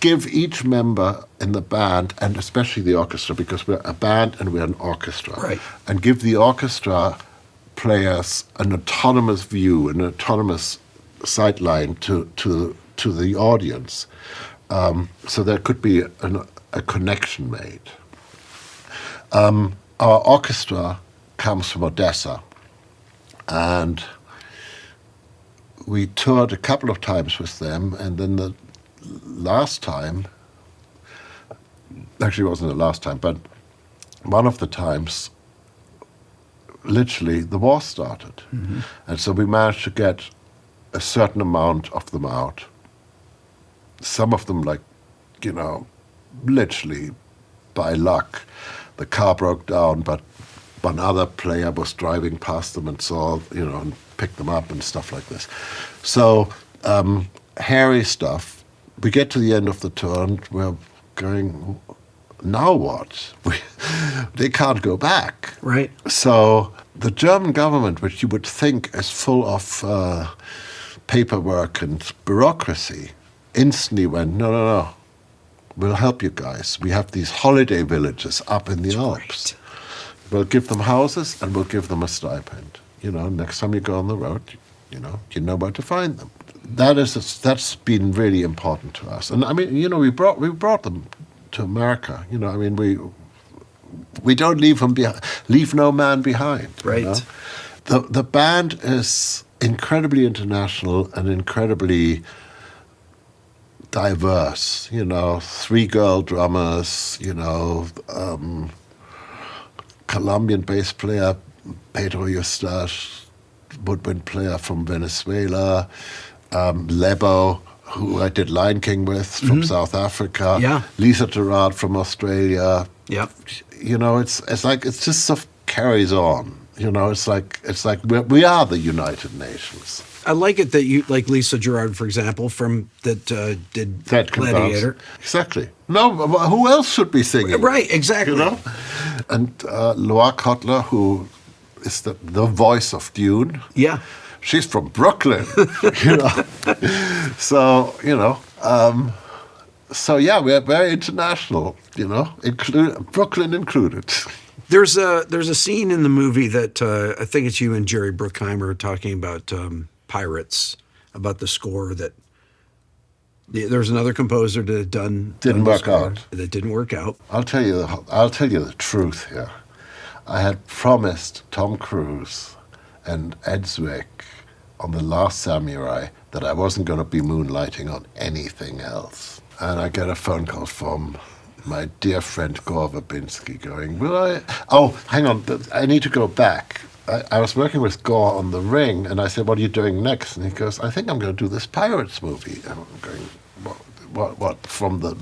give each member in the band, and especially the orchestra, because we're a band and we're an orchestra,
right, and
give the orchestra players an autonomous view, an autonomous sideline to the audience, so there could be a connection made. Our orchestra comes from Odessa, And we toured a couple of times with them, and then the last time, actually it wasn't the last time, but one of the times, literally the war started. And so we managed to get a certain amount of them out. Some of them, like, you know, literally by luck, the car broke down, but one other player was driving past them and saw, you know, and picked them up and stuff like this. So, hairy stuff. We get to the end of the tour and we're going, now what? They can't go back.
Right.
So the German government, which you would think is full of paperwork and bureaucracy, instantly went, no, we'll help you guys. We have these holiday villages up in the Alps.
Right.
We'll give them houses and we'll give them a stipend. You know, next time you go on the road, you know where to find them. That's been really important to us. And I mean, you know, we brought them to America. You know, I mean, we don't leave no man behind.
Right.
You know? The band is incredibly international and incredibly diverse. You know, 3 girl drummers. You know, Colombian bass player Pedro Eustache, woodwind player from Venezuela, Lebo, who I did Lion King with, from South Africa.
Yeah.
Lisa Gerard from Australia.
Yep.
You know, it's just sort of carries on. You know, it's like we are the United Nations.
I like it that you like Lisa Gerard, for example, from that did
That
Gladiator.
compounds. Exactly. No, who else should be singing?
Right, exactly.
You know? And Loa Kotler, who is the voice of Dune.
Yeah.
She's from Brooklyn, you know. So, you know, so yeah, we're very international, you know, Brooklyn included.
There's a scene in the movie that I think it's you and Jerry Bruckheimer are talking about Pirates, about the score that there's another composer that had done
Didn't
the
work
score
out.
That didn't work out.
I'll tell you the truth here. I had promised Tom Cruise and Ed Zwick on The Last Samurai that I wasn't going to be moonlighting on anything else. And I get a phone call from my dear friend Gore Verbinski going, will I? Oh, hang on, I need to go back. I was working with Gore on The Ring, and I said, what are you doing next? And he goes, I think I'm going to do this Pirates movie. And I'm going, what, from the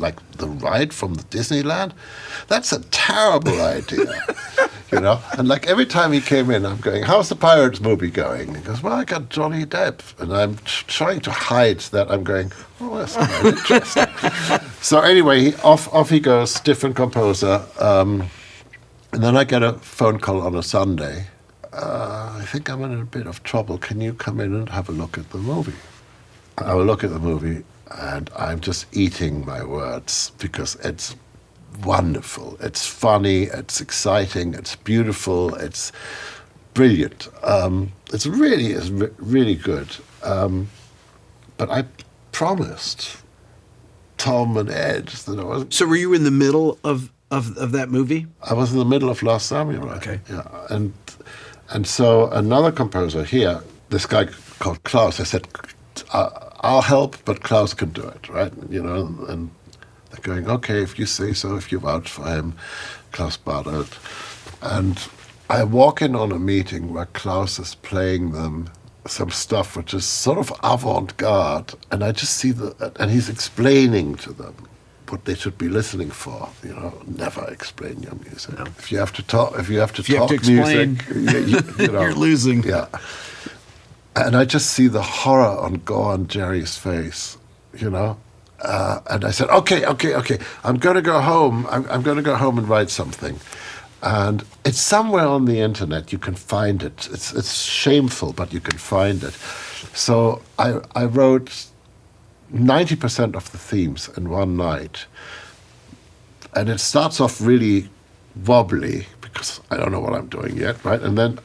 ride from the Disneyland? That's a terrible idea. You know, and like every time he came in, I'm going, how's the Pirates movie going? And he goes, well, I got Johnny Depp. And I'm trying to hide that I'm going, oh, that's quite interesting. So anyway, off he goes, different composer. And then I get a phone call on a Sunday. I think I'm in a bit of trouble. Can you come in and have a look at the movie? I will look at the movie, and I'm just eating my words because it's wonderful. It's funny, it's exciting, it's beautiful, it's brilliant. It's really good. But I promised Tom and Ed that I wasn't.
So were you in the middle of that movie?
I was in the middle of Last Samurai.
Okay.
Yeah, and so another composer here, this guy called Klaus, I said, I'll help, but Klaus can do it, right? You know, and they're going, okay, if you say so, if you vouch for him, Klaus Badelt. And I walk in on a meeting where Klaus is playing them some stuff which is sort of avant-garde, and I just see and he's explaining to them what they should be listening for. You know, never explain your music. No. If you have to talk
explain,
music, you know,
you're losing.
Yeah. And I just see the horror on Gore and Jerry's face, you know. And I said, okay, I'm going to go home. I'm going to go home and write something. And it's somewhere on the internet. You can find it. It's shameful, but you can find it. So I wrote 90% of the themes in one night. And it starts off really wobbly because I don't know what I'm doing yet, right? And then,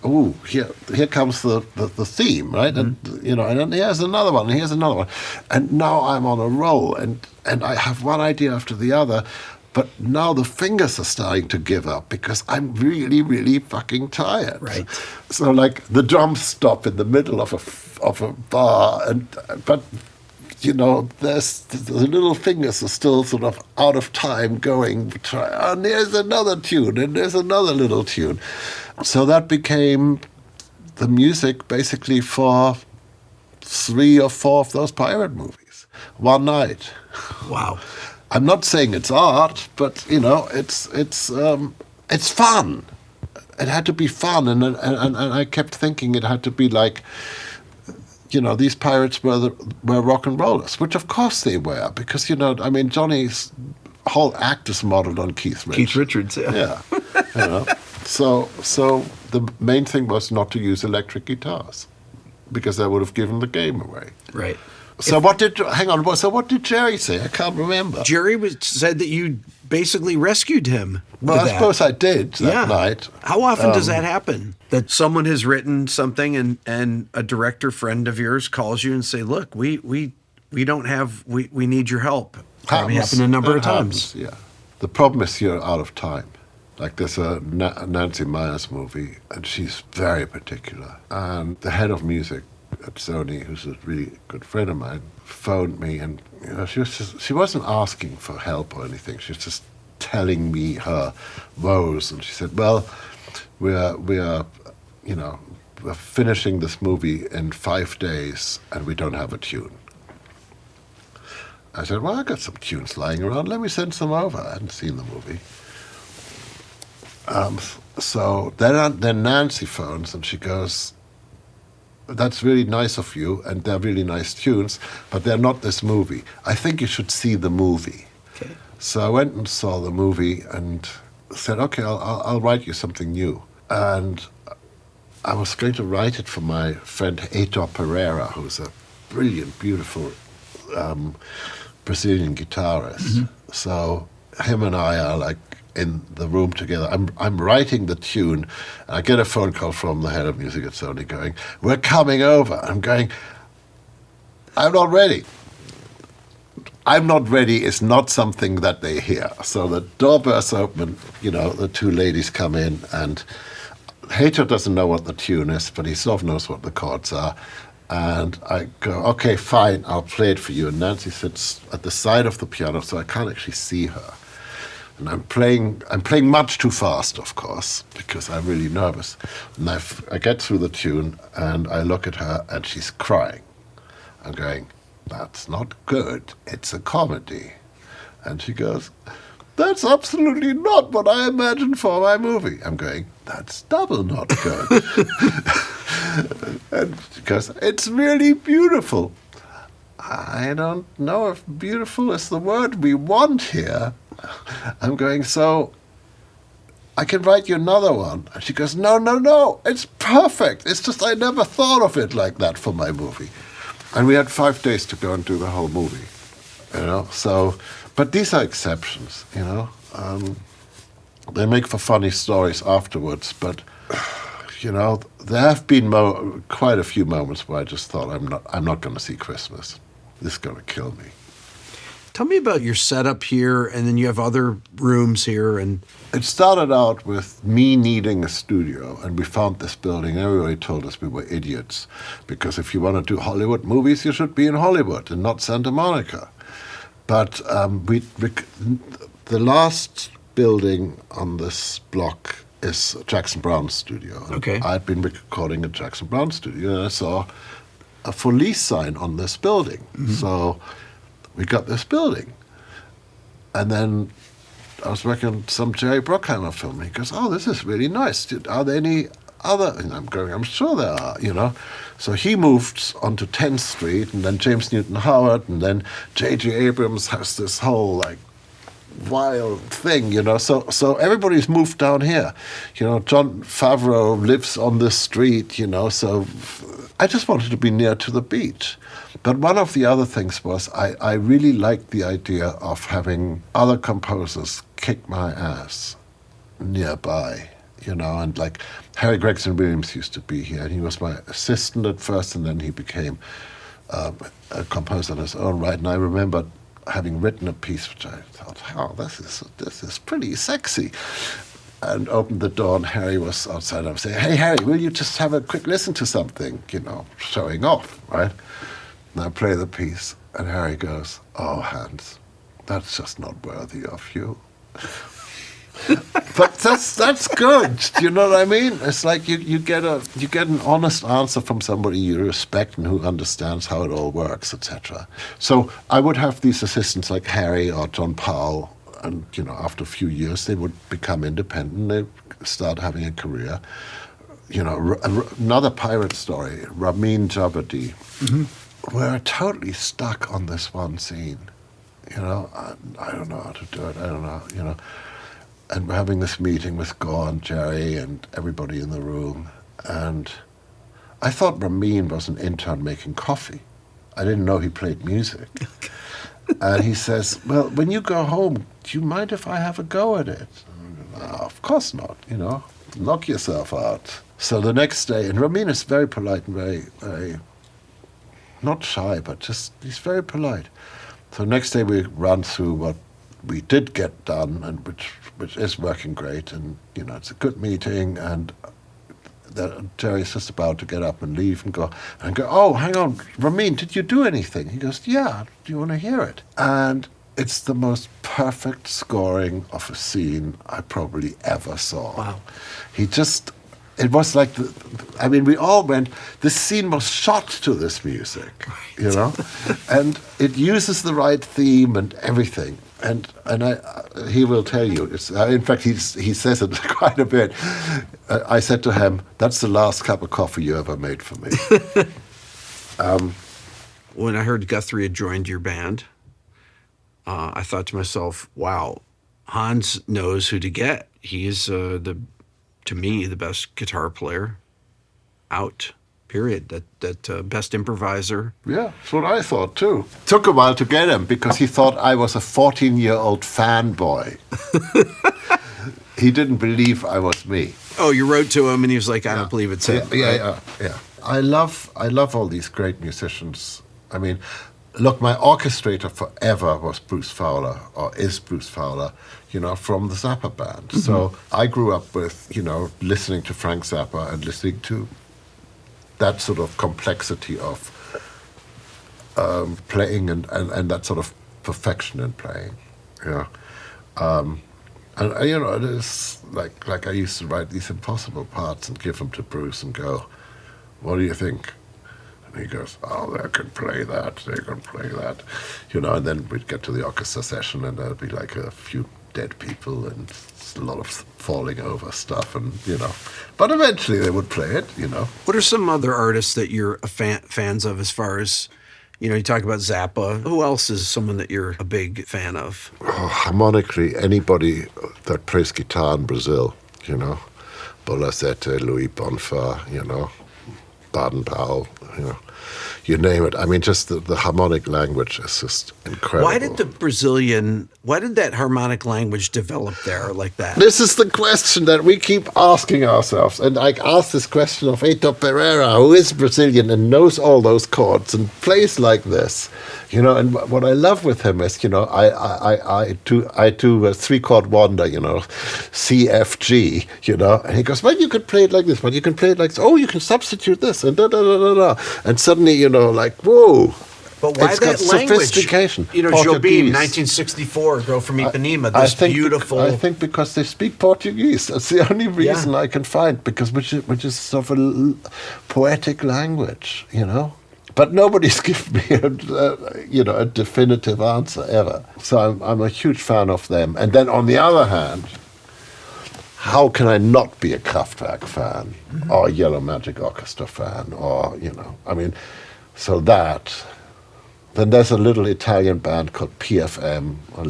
here comes the theme, right? Mm-hmm. And, you know, and then here's another one, and here's another one. And now I'm on a roll, and I have one idea after the other, But now the fingers are starting to give up because I'm really, really fucking tired.
Right.
So like the drums stop in the middle of a bar, but you know, the little fingers are still sort of out of time going. And there's another tune, and there's another little tune. So that became the music basically for 3 or 4 of those pirate movies one night.
Wow.
I'm not saying it's art, but you know, it's fun. It had to be fun, and I kept thinking it had to be like, you know, these pirates were rock and rollers, which of course they were, because, you know, I mean, Johnny's whole act is modeled on Keith Richards.
Keith Richards, yeah.
Yeah, you know. So the main thing was not to use electric guitars, because that would have given the game away.
Right.
So what did Jerry say? I can't remember.
Jerry said that you basically rescued him.
Well, I suppose I did that night.
How often does that happen? That someone has written something and a director friend of yours calls you and say, "Look, we need your help." Probably happened a number of times.
Yeah. The problem is you're out of time. Like there's a Nancy Meyers movie, and she's very particular. And the head of music at Sony, who's a really good friend of mine, phoned me, and you know, she wasn't asking for help or anything. She was just telling me her woes, and she said, "Well, we are, you know, we're finishing this movie in 5 days, and we don't have a tune." I said, "Well, I got some tunes lying around. Let me send some over." I hadn't seen the movie. So then Nancy phones, and she goes, "That's really nice of you, and they're really nice tunes, but they're not this movie. I think you should see the movie."
Okay.
So I went and saw the movie and said, "Okay, I'll write you something new." And I was going to write it for my friend Heitor Pereira, who's a brilliant, beautiful Brazilian guitarist. Mm-hmm. So him and I are like in the room together. I'm writing the tune, and I get a phone call from the head of music at Sony going, "We're coming over." I'm going, "I'm not ready." "I'm not ready" is not something that they hear. So the door bursts open, you know, the 2 ladies come in, and Heitor doesn't know what the tune is, but he sort of knows what the chords are. And I go, "Okay, fine, I'll play it for you." And Nancy sits at the side of the piano, so I can't actually see her. And I'm playing much too fast, of course, because I'm really nervous. And I get through the tune, and I look at her, and she's crying. I'm going, "That's not good. It's a comedy." And she goes, "That's absolutely not what I imagined for my movie." I'm going, "That's double not good." And she goes, "It's really beautiful." I don't know if beautiful is the word we want here. I'm going, "So I can write you another one." And she goes, No, it's perfect. It's just I never thought of it like that for my movie." And we had 5 days to go and do the whole movie, you know. So, but these are exceptions, you know. They make for funny stories afterwards, but you know, there have been quite a few moments where I just thought, I'm not going to see Christmas. This is going to kill me.
Tell me about your setup here, and then you have other rooms here. And
it started out with me needing a studio, and we found this building. Everybody told us we were idiots, because if you want to do Hollywood movies, you should be in Hollywood and not Santa Monica. But the last building on this block is Jackson Brown's studio.
Okay.
I'd been recording at Jackson Brown's studio, and I saw a for lease sign on this building. Mm-hmm. So we got this building. And then I was working on some Jerry Bruckheimer film. He goes, "Oh, this is really nice. Are there any other?" And I'm going, "I'm sure there are, you know." So he moved onto 10th Street, and then James Newton Howard, and then J.J. Abrams has this whole, like, wild thing, you know. So everybody's moved down here. You know, Jon Favreau lives on this street, you know, so I just wanted to be near to the beach. But one of the other things was I really liked the idea of having other composers kick my ass nearby, you know, and like Harry Gregson Williams used to be here, and he was my assistant at first, and then he became a composer on his own right. And I remember having written a piece which I thought, oh, this is pretty sexy. And opened the door, and Harry was outside. I was saying, hey, Harry, will you just have a quick listen to something, showing off, right? And I play the piece, and Harry goes, oh, Hans, that's just not worthy of you. But that's good. Do you know what I mean? It's like you get an honest answer from somebody you respect and who understands how it all works, etc. So I would have these assistants like Harry or John Powell, and after a few years they would become independent. They start having a career. Another pirate story. Ramin Djawadi. Mm-hmm. We're totally stuck on this one scene. I don't know how to do it. I don't know. And we're having this meeting with Gore and Jerry and everybody in the room. And I thought Ramin was an intern making coffee. I didn't know he played music. And he says, well, when you go home, do you mind if I have a go at it? No, of course not, knock yourself out. So the next day, and Ramin is very polite and very, very, not shy, but just, he's very polite. So next day we run through what we did get done, and which is working great, and it's a good meeting, and Jerry's just about to get up and leave and go, oh, hang on, Ramin, did you do anything? He goes, yeah, do you want to hear it? And it's the most perfect scoring of a scene I probably ever saw.
Wow.
It was like, we all went, this scene was shot to this music, and it uses the right theme and everything. And he will tell you, in fact, he says it quite a bit. I said to him, that's the last cup of coffee you ever made for me.
When I heard Guthrie had joined your band, I thought to myself, wow, Hans knows who to get. He is, to me, the best guitar player out. Period. That best improviser.
Yeah, that's what I thought too. Took a while to get him because he thought I was a 14-year-old fanboy. He didn't believe I was me.
Oh, you wrote to him and he was like, I don't believe it's him.
Yeah. I love all these great musicians. Look, my orchestrator forever was Bruce Fowler, or is Bruce Fowler, from the Zappa band. Mm-hmm. So I grew up with, listening to Frank Zappa and listening to that sort of complexity of playing and that sort of perfection in playing. It is like I used to write these impossible parts and give them to Bruce and go, what do you think? And he goes, oh, they can play that, and then we'd get to the orchestra session and there'd be like a few dead people and a lot of falling over stuff, and but eventually they would play it.
What are some other artists that you're fans of, as far as you talk about Zappa? Who else is someone that you're a big fan of?
Harmonically, anybody that plays guitar in Brazil, Bolazete, Louis Bonfa, Baden-Powell, you name it. Just the harmonic language is just incredible.
Why did that harmonic language develop there like that?
This is the question that we keep asking ourselves. And I asked this question of Heitor Pereira, who is Brazilian and knows all those chords and plays like this. And what I love with him is, I do a 3-chord wonder, C, F, G, and he goes, well, you could play it like this, but you can play it like this. Oh, you can substitute this, and da-da-da-da-da. And suddenly, whoa.
But why
it's
that
got
language?
Sophistication.
Jobim, 1964, Girl from Ipanema, this beautiful...
I think because they speak Portuguese. That's the only reason I can find, which is sort of a poetic language, But nobody's given me a definitive answer ever. So I'm a huge fan of them. And then on the other hand, how can I not be a Kraftwerk fan, or a Yellow Magic Orchestra fan, or so that. Then there's a little Italian band called PFM. I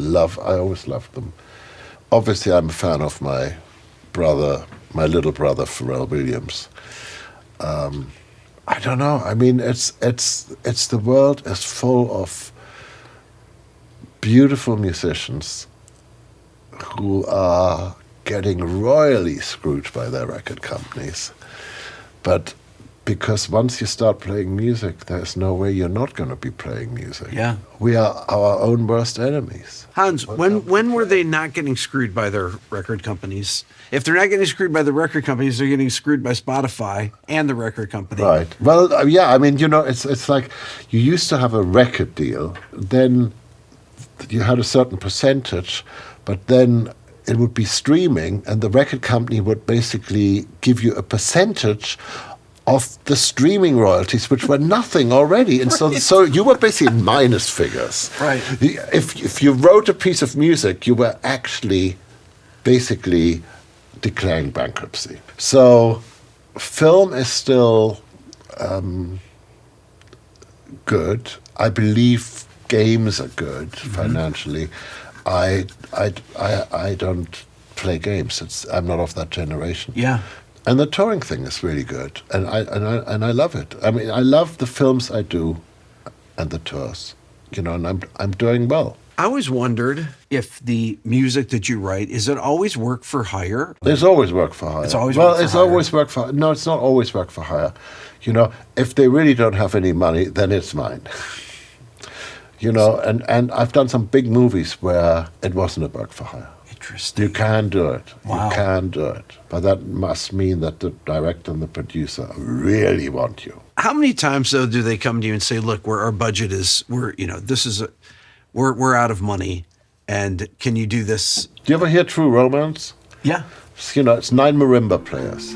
always loved them. Obviously, I'm a fan of my little brother Pharrell Williams. I don't know. It's the world is full of beautiful musicians who are getting royally screwed by their record companies, but because once you start playing music, there's no way you're not going to be playing music.
Yeah.
We are our own worst enemies.
Hans, when were they not getting screwed by their record companies? If they're not getting screwed by the record companies, they're getting screwed by Spotify and the record company.
Right. Well, yeah, I mean, it's like you used to have a record deal, then you had a certain percentage, but then it would be streaming, and the record company would basically give you a percentage of the streaming royalties, which were nothing already, and so you were basically in minus figures.
Right.
If you wrote a piece of music, you were actually basically declaring bankruptcy. So, film is still good. I believe games are good financially. I don't play games. I'm not of that generation.
Yeah.
And the touring thing is really good, and I love it. I mean, I love the films I do, and the tours, and I'm doing well.
I always wondered if the music that you write, is it always work for hire?
There's always work for hire.
It's always
well,
work for
it's
hire.
always work for. No, it's not always work for hire. If they really don't have any money, then it's mine. And I've done some big movies where it wasn't a work for hire.
Interesting.
You can do it.
Wow.
You can do it. But that must mean that the director and the producer really want you.
How many times though do they come to you and say, "Look, where our budget is, we're out of money, and can you do this?"
Do you ever hear True Romance?
Yeah.
It's 9 marimba players.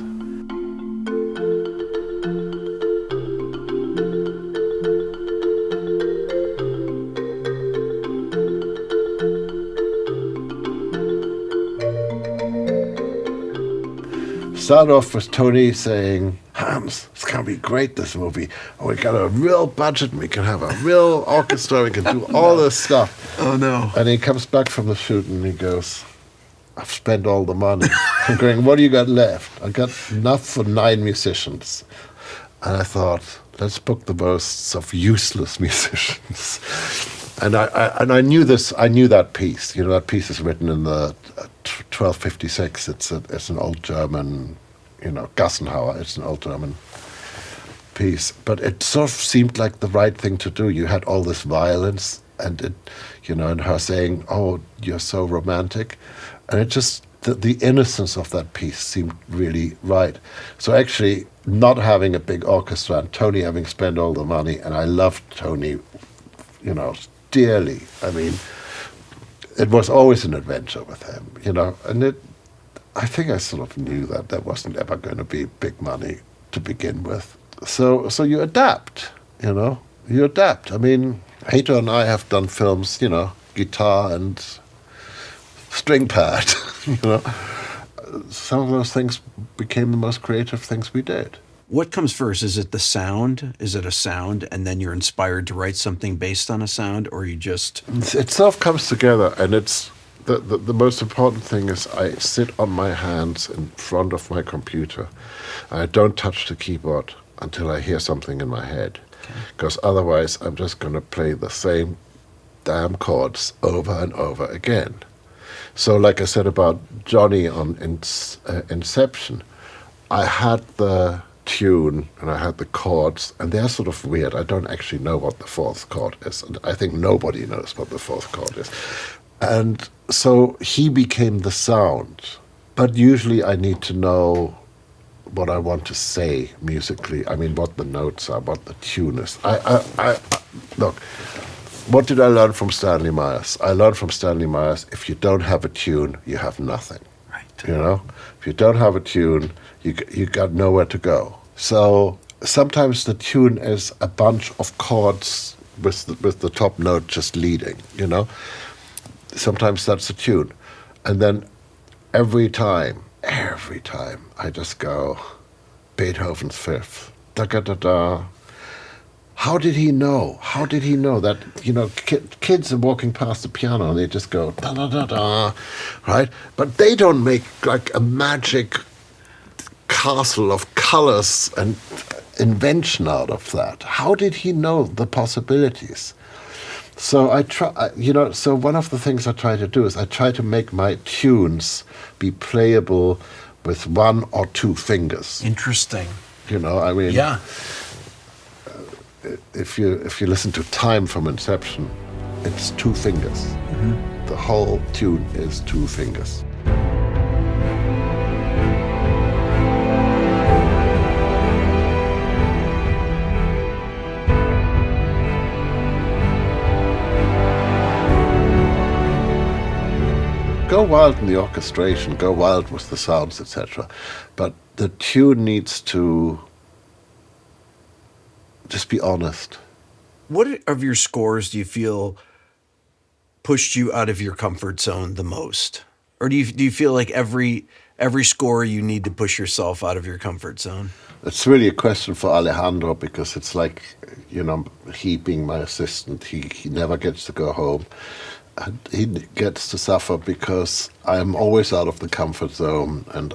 Start off with Tony saying, "Hans, it's going to be great, this movie. We got a real budget, and we can have a real orchestra, we can do all this stuff."
Oh no.
And he comes back from the shoot and he goes, "I've spent all the money." I'm going, "What do you got left?" "I got enough for 9 musicians." And I thought, let's book the most of useless musicians. And I knew this. I knew that piece. That piece is written in the 1256. It's an old German, Gassenhauer. It's an old German piece. But it sort of seemed like the right thing to do. You had all this violence, and it, and her saying, "Oh, you're so romantic," and it just the innocence of that piece seemed really right. So actually, not having a big orchestra and Tony having spent all the money, and I loved Tony, dearly. I mean, it was always an adventure with him, and I think I sort of knew that there wasn't ever going to be big money to begin with. So you adapt, you adapt. I mean, Hater and I have done films, guitar and string pad, Some of those things became the most creative things we did.
What comes first? Is it the sound? Is it a sound, and then you're inspired to write something based on a sound, or you just...
It sort of comes together, and it's the most important thing is I sit on my hands in front of my computer. I don't touch the keyboard until I hear something in my head, because otherwise I'm just going to play the same damn chords over and over again. So like I said about Johnny on Inception, I had the tune and I had the chords, and they're sort of weird. I don't actually know what the 4th chord is, and I think nobody knows what the 4th chord is. And so he became the sound. But usually I need to know what I want to say musically. I mean, what the notes are, what the tune is. I look, what did I learn from Stanley Myers? I learned from Stanley Myers, if you don't have a tune, you have nothing.
Right.
If you don't have a tune, you got nowhere to go. So sometimes the tune is a bunch of chords with the top note just leading, Sometimes that's a tune. And then every time, I just go, Beethoven's 5th. Da-da-da-da. How did he know? How did he know that, kids are walking past the piano and they just go, da-da-da-da, right? But they don't make like a magic castle of colors and invention out of that. How did he know the possibilities? So so one of the things I try to do is I try to make my tunes be playable with 1 or 2 fingers.
Interesting.
You know, I mean,
Yeah.
if you listen to Time from Inception, it's 2 fingers. The whole tune is 2 fingers. Go wild in the orchestration, go wild with the sounds, etc. But the tune needs to just be honest.
What of your scores do you feel pushed you out of your comfort zone the most? Or do you feel like every score you need to push yourself out of your comfort zone?
It's really a question for Alejandro, because it's like, you know, he being my assistant, he never gets to go home. And he gets to suffer because I'm always out of the comfort zone, and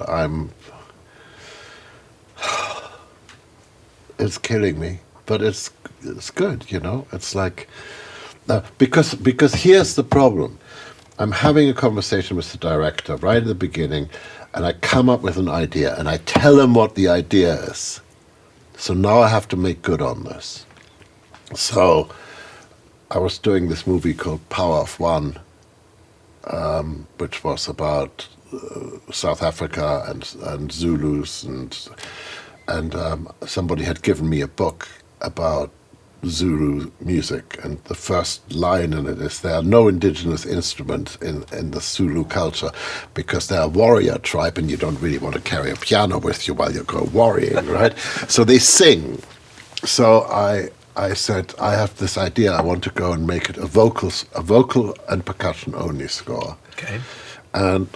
it's killing me. But it's good, you know. It's like because here's the problem. I'm having a conversation with the director right at the beginning, and I come up with an idea, and I tell him what the idea is. So now I have to make good on this. So I was doing this movie called Power of One, which was about South Africa and Zulus, and somebody had given me a book about Zulu music, and the first line in it is, there are no indigenous instruments in the Zulu culture because they're a warrior tribe, and you don't really want to carry a piano with you while you go warring, right? So they sing. So I said, I have this idea, I want to go and make it a vocal and percussion only score.
Okay.
And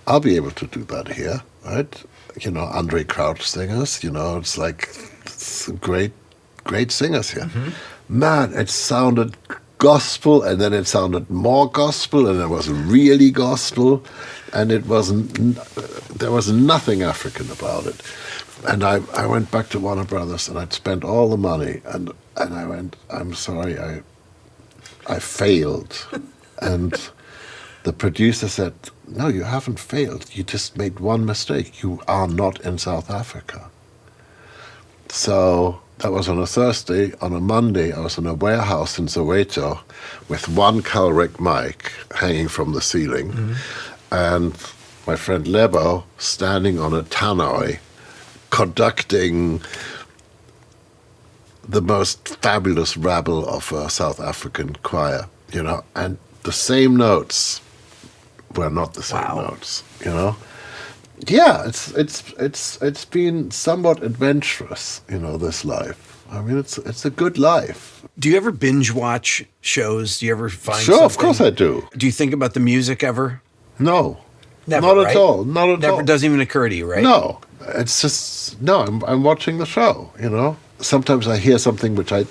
I'll be able to do that here, right? You know, Andre Crouch singers, you know, it's like some great singers here. Man, it sounded gospel, and then it sounded more gospel, and it was really gospel, and it wasn't, there was nothing African about it. And I went back to Warner Brothers, and I'd spent all the money, and I went, I'm sorry, I failed. And the producer said, no, you haven't failed. You just made one mistake. You are not in South Africa. So that was on a Thursday. On a Monday, I was in a warehouse in Soweto with one Calric mic hanging from the ceiling, and my friend Lebo standing on a tannoy conducting the most fabulous rabble of a South African choir, you know, and the same notes were not the same notes, you know. Yeah, it's been somewhat adventurous, you know, this life. I mean, it's a good life.
Do you ever binge watch shows? Do you ever find
Sure,
something?
of course I do.
Do you think about the music ever?
No.
Never,
not
right?
at all. Not at all.
Never doesn't even occur to you, right?
No. It's just, no, I'm watching the show, you know. Sometimes I hear something which I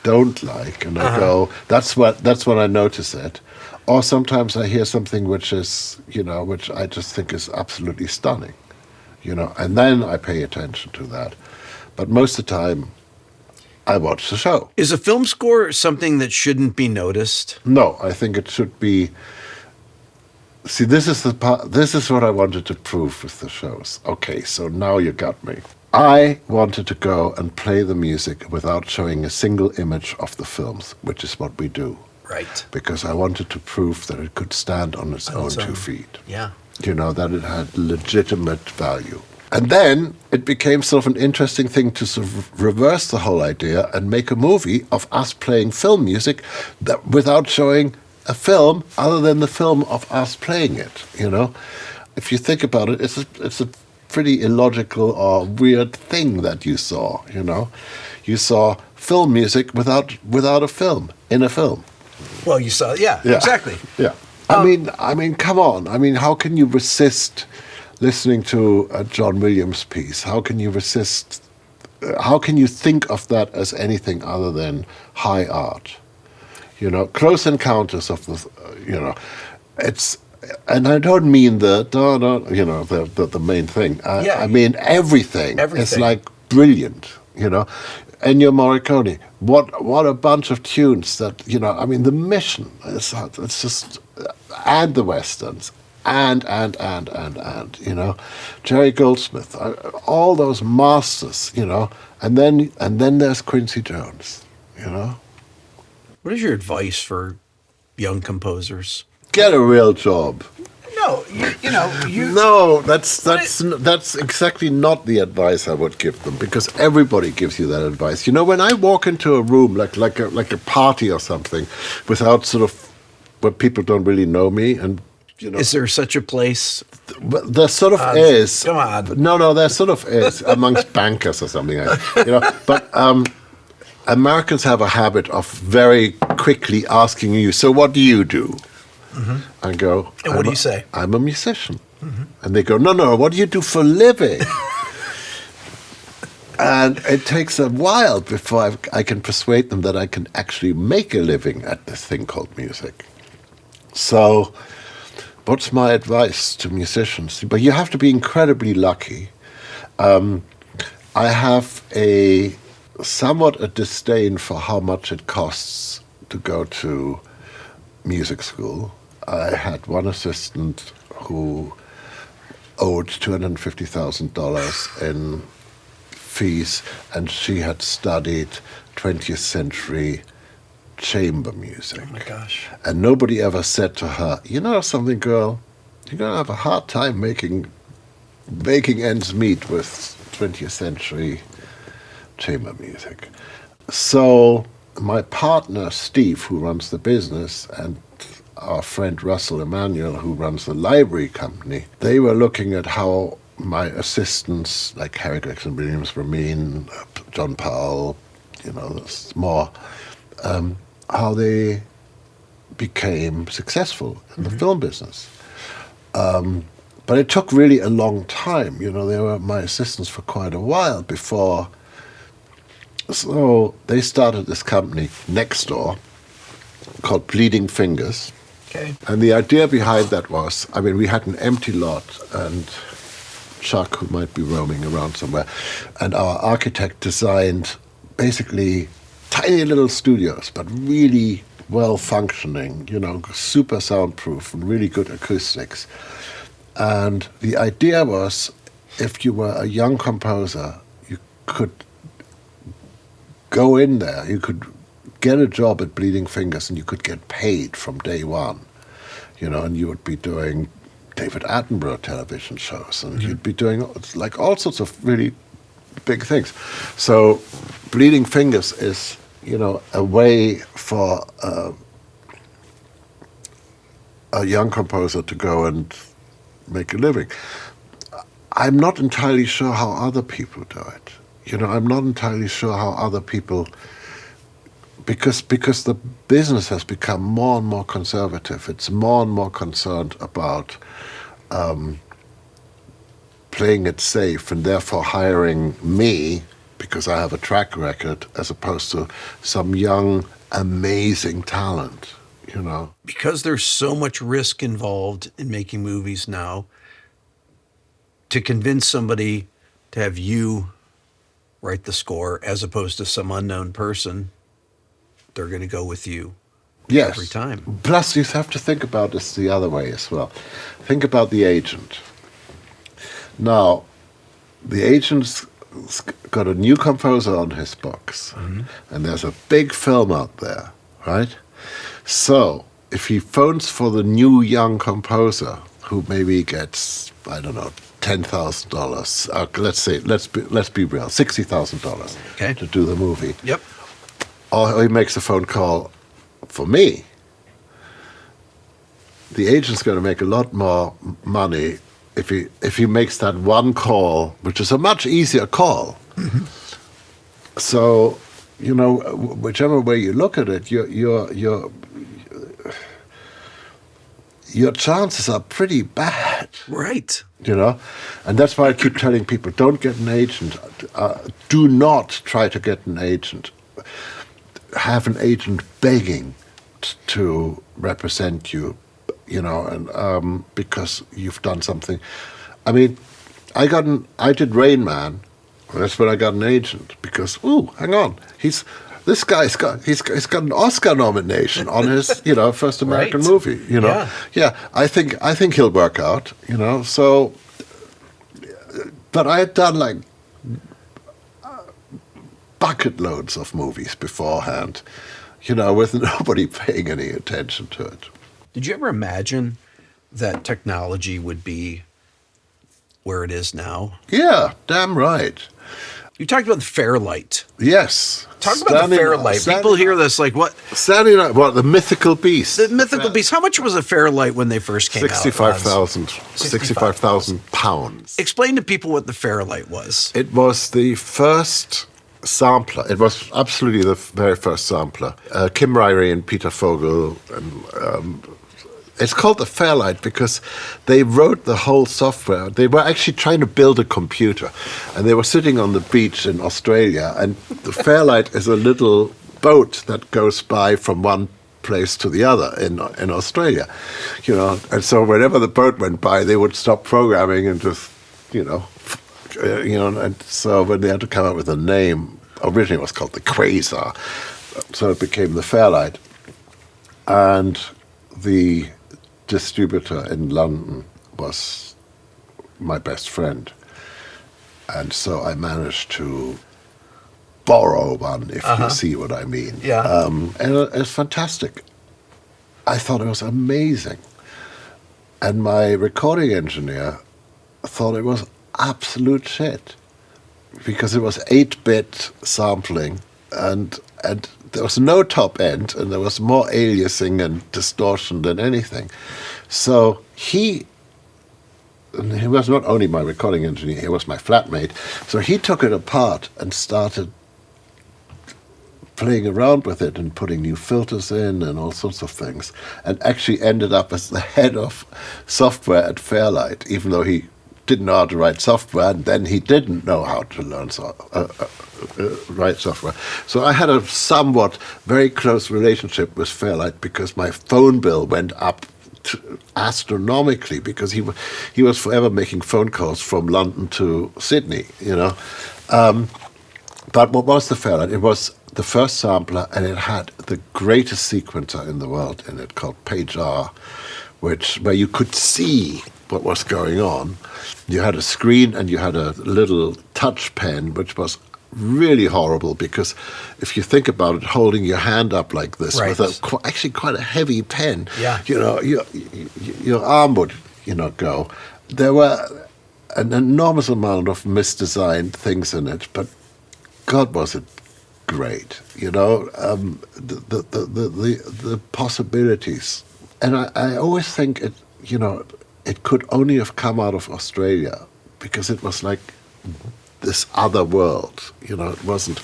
don't like, and I go, that's when I notice it. Or sometimes I hear something which is, you know, which I just think is absolutely stunning, you know, and then I pay attention to that. But most of the time, I watch the show.
Is a film score something that shouldn't be noticed?
No, I think it should be. See, this is the part. This is what I wanted to prove with the shows. Okay, so now you got me. I wanted to go and play the music without showing a single image of the films, which is what we do.
Right.
Because I wanted to prove that it could stand on its own 2 feet.
Yeah.
You know, that it had legitimate value. And then it became sort of an interesting thing to sort of reverse the whole idea and make a movie of us playing film music that without showing a film other than the film of us playing it, you know? If you think about it, it's a pretty illogical or weird thing that you saw, you know? You saw film music without a film, in a film.
Well, you saw, yeah. Exactly.
Yeah. I mean, come on. I mean, how can you resist listening to a John Williams piece? How can you resist? How can you think of that as anything other than high art? You know, Close Encounters of the, you know, it's, and I don't mean the main thing. I mean everything. It's like brilliant. You know. Ennio Morricone, what a bunch of tunes that, you know, I mean, The Mission, it's just, and the Westerns, and, you know, Jerry Goldsmith, all those masters, you know, and then there's Quincy Jones, you know.
What is your advice for young composers?
Get a real job.
No, you
No, that's exactly not the advice I would give them, because everybody gives you that advice. You know, when I walk into a room like a party or something, without sort of where people don't really know me, and you know,
Is there such a place?
there sort of is.
Come on.
No, there sort of is amongst bankers or something. You know, but Americans have a habit of very quickly asking you, "So what do you do?" I go,
And what do you say?
I'm a musician. And they go, no, what do you do for a living? And it takes a while before I can persuade them that I can actually make a living at this thing called music. So what's my advice to musicians? But you have to be incredibly lucky. I have somewhat a disdain for how much it costs to go to music school. I had one assistant who owed $250,000 in fees, and she had studied 20th century chamber music.
Oh my gosh.
And nobody ever said to her, "You know something, girl, you're going to have a hard time making ends meet with 20th century chamber music." So my partner, Steve, who runs the business, and our friend Russell Emanuel, who runs the library company, they were looking at how my assistants, like Harry Gregson Williams, Ramin, John Powell, you know, there's more, how they became successful in the film business. But it took really a long time. You know, they were my assistants for quite a while before. So they started this company next door called Bleeding Fingers.
Okay.
And the idea behind that was, I mean, we had an empty lot, and Chuck, who might be roaming around somewhere, and our architect designed basically tiny little studios, but really well-functioning, you know, super soundproof and really good acoustics. And the idea was, if you were a young composer, you could go in there, you could get a job at Bleeding Fingers, and you could get paid from day one, you know, and you would be doing David Attenborough television shows, and you'd be doing like all sorts of really big things. So Bleeding Fingers is, you know, a way for a young composer to go and make a living. I'm not entirely sure how other people do it. You know, I'm not entirely sure how other people, because the business has become more and more conservative. It's more and more concerned about playing it safe, and therefore hiring me because I have a track record, as opposed to some young, amazing talent, you know.
Because there's so much risk involved in making movies now, to convince somebody to have you write the score as opposed to some unknown person, they're going to go with you.
Yes.
Every time.
Plus, you have to think about this the other way as well. Think about the agent. Now, the agent's got a new composer on his books, and there's a big film out there, right? So, if he phones for the new young composer, who maybe gets, I don't know, $10,000, let's be real, $60,000
Okay.
to do the movie.
Yep.
Or he makes a phone call for me, the agent's going to make a lot more money if he makes that one call, which is a much easier call. So, you know, whichever way you look at it, your chances are pretty bad.
Right.
You know, and that's why I keep telling people, don't get an agent. Do not try to get an agent. Have an agent begging to represent you, you know, and because you've done something. I mean, I did Rain Man. That's when I got an agent, because, hang on, This guy's he's got an Oscar nomination on his first American
Right.
movie. Yeah. I think he'll work out. So, but I had done like bucket loads of movies beforehand, with nobody paying any attention to it.
Did you ever imagine that technology would be where it is now?
Yeah, damn right.
You talked about the Fairlight.
Yes.
Talk about the Fairlight. People hear this like, what?
Standing Night, what, the mythical beast?
The mythical beast. How much was a Fairlight when they first came out?
65,000 pounds.
Explain to people what the Fairlight was.
It was the first sampler. It was absolutely the very first sampler. Kim Ryrie and Peter Fogel. And, it's called the Fairlight because they wrote the whole software. They were actually trying to build a computer, and they were sitting on the beach in Australia, and the Fairlight is a little boat that goes by from one place to the other in Australia, and so whenever the boat went by, they would stop programming and just, and so when they had to come up with a name, originally it was called the Quasar, so it became the Fairlight, and the distributor in London was my best friend, and so I managed to borrow one, if you see what I mean.
Yeah.
And it's fantastic. I thought it was amazing, and my recording engineer thought it was absolute shit because it was 8-bit sampling, and there was no top end, and there was more aliasing and distortion than anything. So he was not only my recording engineer, he was my flatmate. So he took it apart and started playing around with it and putting new filters in and all sorts of things, and actually ended up as the head of software at Fairlight, even though he didn't know how to write software, and then he didn't know how to learn write software. So I had a somewhat very close relationship with Fairlight because my phone bill went up astronomically because he was forever making phone calls from London to Sydney, But what was the Fairlight? It was the first sampler, and it had the greatest sequencer in the world in it called Page R, where you could see what was going on. You had a screen and you had a little touch pen, which was really horrible because if you think about it, holding your hand up like this
Right.
with actually quite a heavy pen,
Yeah.
your arm would, go. There were an enormous amount of misdesigned things in it, but God, was it great, the possibilities. And I always think it could only have come out of Australia because it was like this other world, it wasn't,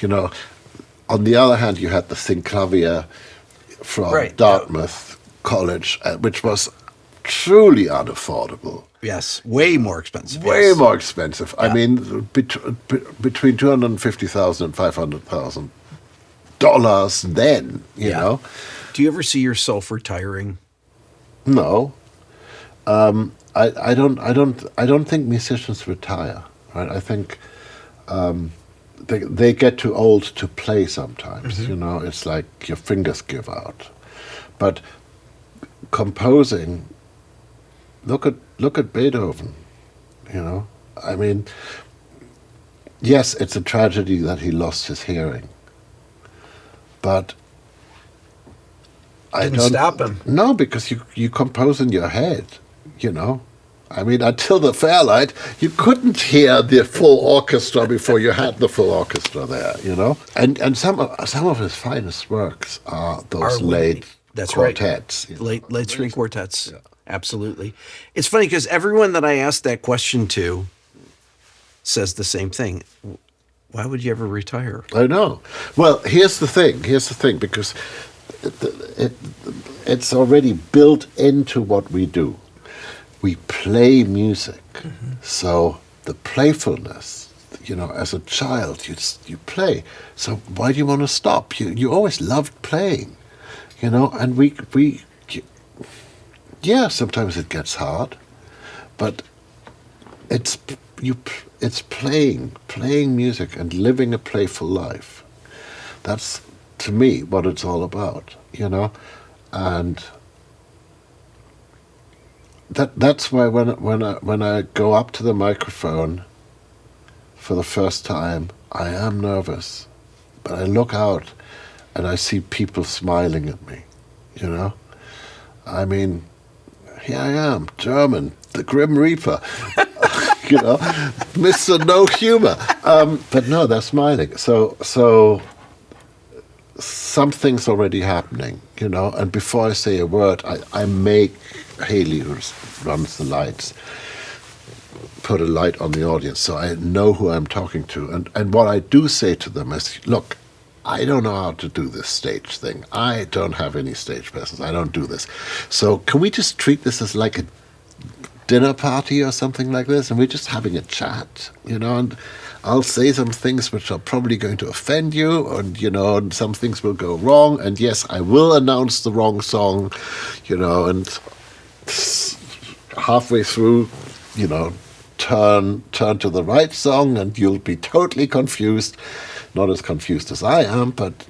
on the other hand, you had the synclavier from
Right,
Dartmouth College, which was truly unaffordable.
Yes, way more expensive.
Way
yes.
more expensive.
Yeah.
I mean, between $250,000 and $500,000 then, you know.
Do you ever see yourself retiring?
No. I don't think musicians retire. Right? I think they get too old to play sometimes.
Mm-hmm.
It's like your fingers give out. But composing, look at Beethoven. I mean, yes, it's a tragedy that he lost his hearing, but
Didn't stop him.
No, because you compose in your head, I mean, until the Fairlight, you couldn't hear the full orchestra before you had the full orchestra there, And some of his finest works are those late quartets.
Right. Late string quartets. Yeah. Absolutely. It's funny because everyone that I asked that question to says the same thing. Why would you ever retire?
I know. Well, here's the thing, because it's already built into what we do. We play music, so the playfulness, as a child, you play. So why do you want to stop? You always loved playing, and we sometimes it gets hard, but it's playing music and living a playful life. That's, to me, what it's all about, and that's why when I go up to the microphone for the first time, I am nervous, but I look out and I see people smiling at me, I mean, here I am, German, the Grim Reaper, Mr. No Humor. But no, they're smiling. So something's already happening, and before I say a word, I make Haley, who runs the lights, put a light on the audience so I know who I'm talking to. And what I do say to them is, look, I don't know how to do this stage thing. I don't have any stage presence. I don't do this. So can we just treat this as like a dinner party or something like this? And we're just having a chat, and I'll say some things which are probably going to offend you, and some things will go wrong. And yes, I will announce the wrong song, and halfway through, turn to the right song, and you'll be totally confused. Not as confused as I am, but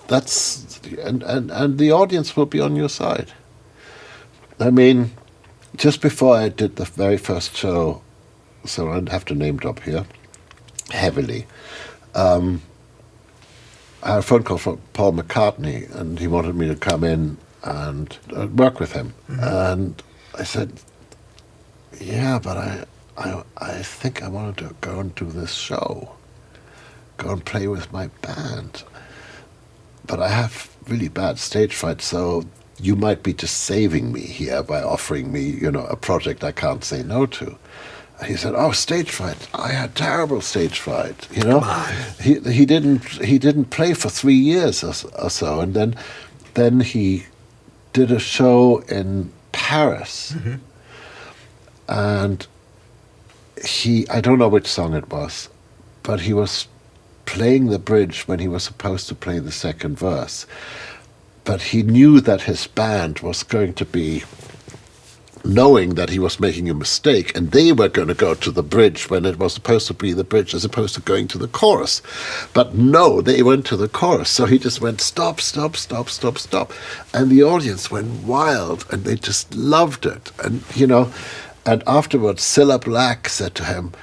that's and the audience will be on your side. I mean, just before I did the very first show, so I'd have to name drop here heavily. I had a phone call from Paul McCartney, and he wanted me to come in and work with him. Mm-hmm. And I said, yeah, but I think I wanted to go and do this show. Go and play with my band. But I have really bad stage fright, so you might be just saving me here by offering me, a project I can't say no to. And he said, oh, stage fright. I had terrible stage fright,
Come on.
He didn't play for 3 years or so, and then he did a show in Paris. Mm-hmm. And I don't know which song it was, but he was playing the bridge when he was supposed to play the second verse. But he knew that his band was going to be knowing that he was making a mistake, and they were going to go to the bridge when it was supposed to be the bridge as opposed to going to the chorus. But no, they went to the chorus. So he just went, stop, stop, stop, stop, stop. And the audience went wild, and they just loved it. And, and afterwards, Cilla Black said to him,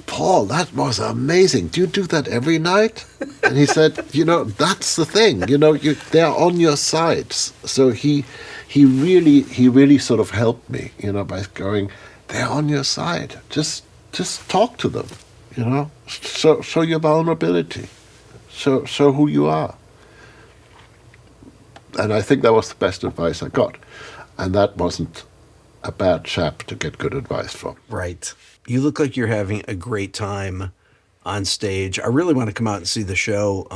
Paul, that was amazing. Do you do that every night? And he said, that's the thing. They're on your side. So he really sort of helped me, by going, they're on your side. Just talk to them, Show your vulnerability. Show who you are. And I think that was the best advice I got. And that wasn't a bad chap to get good advice from.
Right. You look like you're having a great time on stage. I really want to come out and see the show.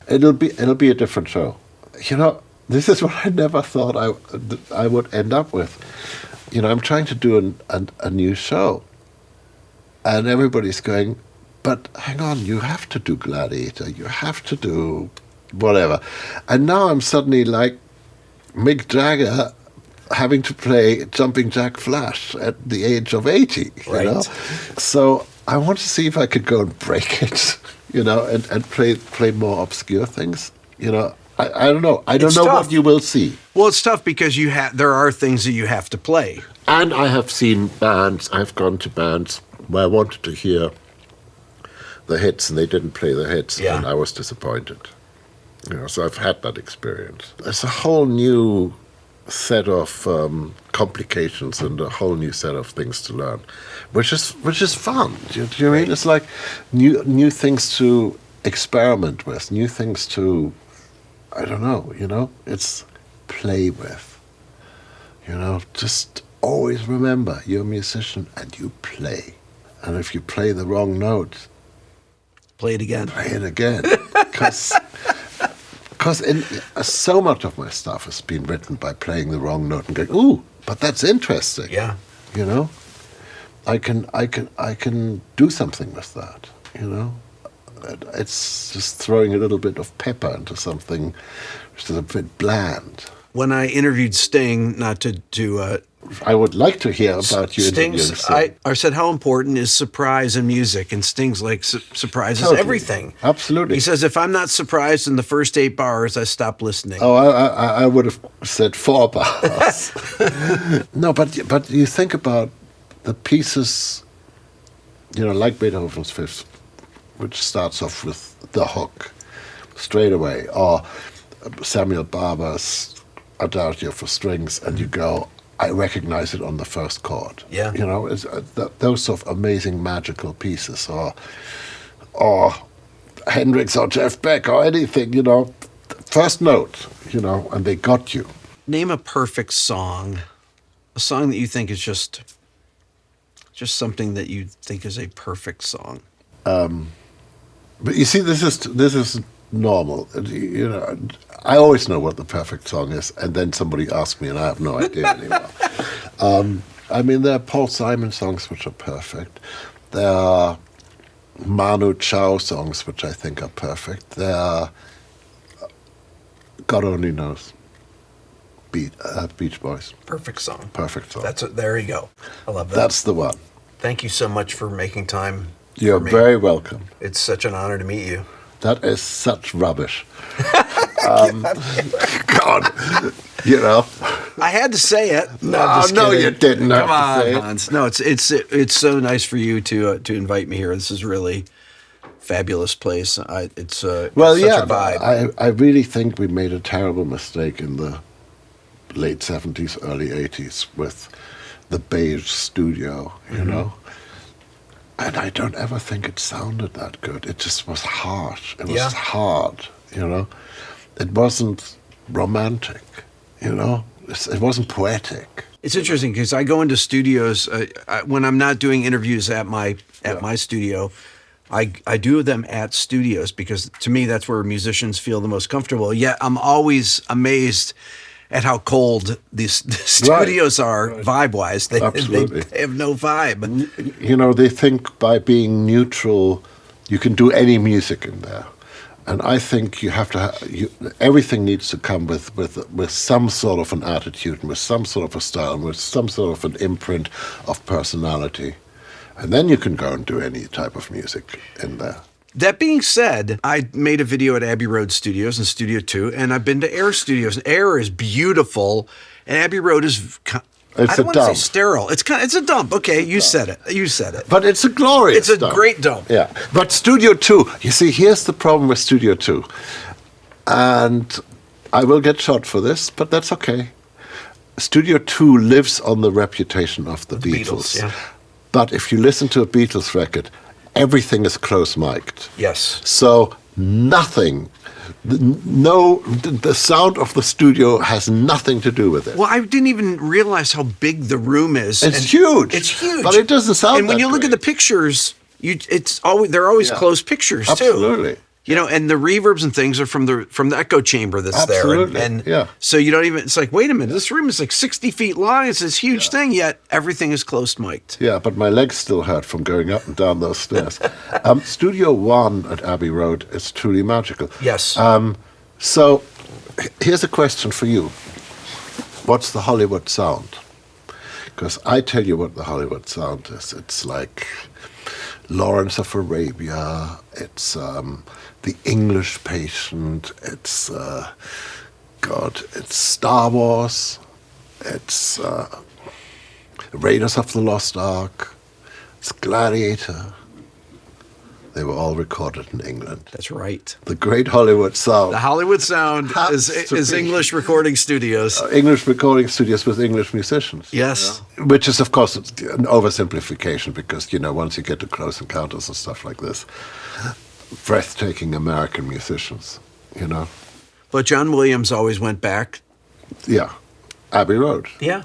It'll be a different show. This is what I never thought I would end up with. I'm trying to do a new show, and everybody's going, but hang on, you have to do Gladiator, you have to do whatever. And now I'm suddenly like Mick Jagger having to play Jumping Jack Flash at the age of 80,
right.
So I want to see if I could go and break it, and play more obscure things. I don't know. I don't know
tough.
what you will see.
Well, it's tough because there are things that you have to play.
And I have seen bands, I've gone to bands where I wanted to hear the hits and they didn't play the hits, and I was disappointed. So I've had that experience. There's a whole new set of complications and a whole new set of things to learn, which is fun. Do you know what I mean? It's like new things to experiment with, new things to, I don't know, it's play with. Just always remember you're a musician and you play. And if you play the wrong note,
play it again.
Play it again. Because so much of my stuff has been written by playing the wrong note and going, ooh, but that's interesting.
Yeah.
I can do something with that. It's just throwing a little bit of pepper into something which is a bit bland.
when I interviewed Sting, not to
I would like to hear about you interviewing
Sting's,
Sting.
I said, how important is surprise in music? And Sting's like, surprise is
Totally.
everything.
Absolutely.
He says, if I'm not surprised in the first 8 bars, I stop listening.
Oh, I would have said 4 bars. No, but you think about the pieces, like Beethoven's Fifth, which starts off with the hook straight away, or Samuel Barber's Adagio for strings, and you go, I recognize it on the first chord.
Yeah.
It's, those sort of amazing magical pieces, or Hendrix or Jeff Beck or anything, first note, and they got you.
Name a perfect song, a song that you think is just something that you think is a perfect song.
But you see, this is normal. I always know what the perfect song is, and then somebody asks me, and I have no idea anymore. There are Paul Simon songs which are perfect. There are Manu Chao songs which I think are perfect. There are, God only knows, Beach Boys.
Perfect song.
Perfect song.
There you go. I love that.
That's the one.
Thank you so much for making time.
You're
for me.
very welcome.
It's such an honor to meet you.
That is such rubbish. God,
I had to say it. I'm
No,
just kidding.
you didn't have
Come
to
on,
say it.
Hans. No, it's so nice for you to invite me here. This is really fabulous place. It's such a vibe.
I really think we made a terrible mistake in the late 70s, early 80s with the beige studio, you know? And I don't ever think it sounded that good. It just was harsh. It was hard, It wasn't romantic, It wasn't poetic.
It's interesting because I go into studios when I'm not doing interviews at my studio. I do them at studios because to me that's where musicians feel the most comfortable. Yet I'm always amazed at how cold these studios are vibe-wise. They have no vibe.
They think by being neutral, you can do any music in there. And I think you have to. Everything needs to come with some sort of an attitude, and with some sort of a style, and with some sort of an imprint of personality. And then you can go and do any type of music in there.
That being said, I made a video at Abbey Road Studios and Studio 2, and I've been to Air Studios. And Air is beautiful, and Abbey Road is, I don't want to say sterile. It's a dump. Okay, you said it.
But it's a glorious
It's a
dump.
great dump.
Yeah. But Studio 2, you see, here's the problem with Studio 2. And I will get shot for this, but that's okay. Studio 2 lives on the reputation of the Beatles.
Yeah.
But if you listen to a Beatles record, everything is close-mic'd.
Yes.
So nothing, the sound of the studio has nothing to do with it.
Well, I didn't even realize how big the room is.
It's huge.
It's huge.
But it doesn't sound
And when
that
you look at the
great.
pictures, they're always close pictures too.
Absolutely.
And the reverbs and things are from the echo chamber that's
Absolutely.
there. And so you don't even, it's like, wait a minute, this room is like 60 feet long. It's this huge thing, yet everything is close mic'd.
Yeah, but my legs still hurt from going up and down those stairs. Studio 1 at Abbey Road is truly magical.
Yes.
So here's a question for you. What's the Hollywood sound? Because I tell you what the Hollywood sound is. It's like Lawrence of Arabia. It's The English Patient. It's it's Star Wars. It's Raiders of the Lost Ark. It's Gladiator. They were all recorded in England.
That's right.
The great Hollywood sound.
The Hollywood sound
Has to
is
be.
English recording studios.
English recording studios with English musicians.
Yes.
Which is, of course, an oversimplification because, once you get to Close Encounters and stuff like this, breathtaking American musicians,
But John Williams always went back.
Yeah. Abbey Road.
Yeah.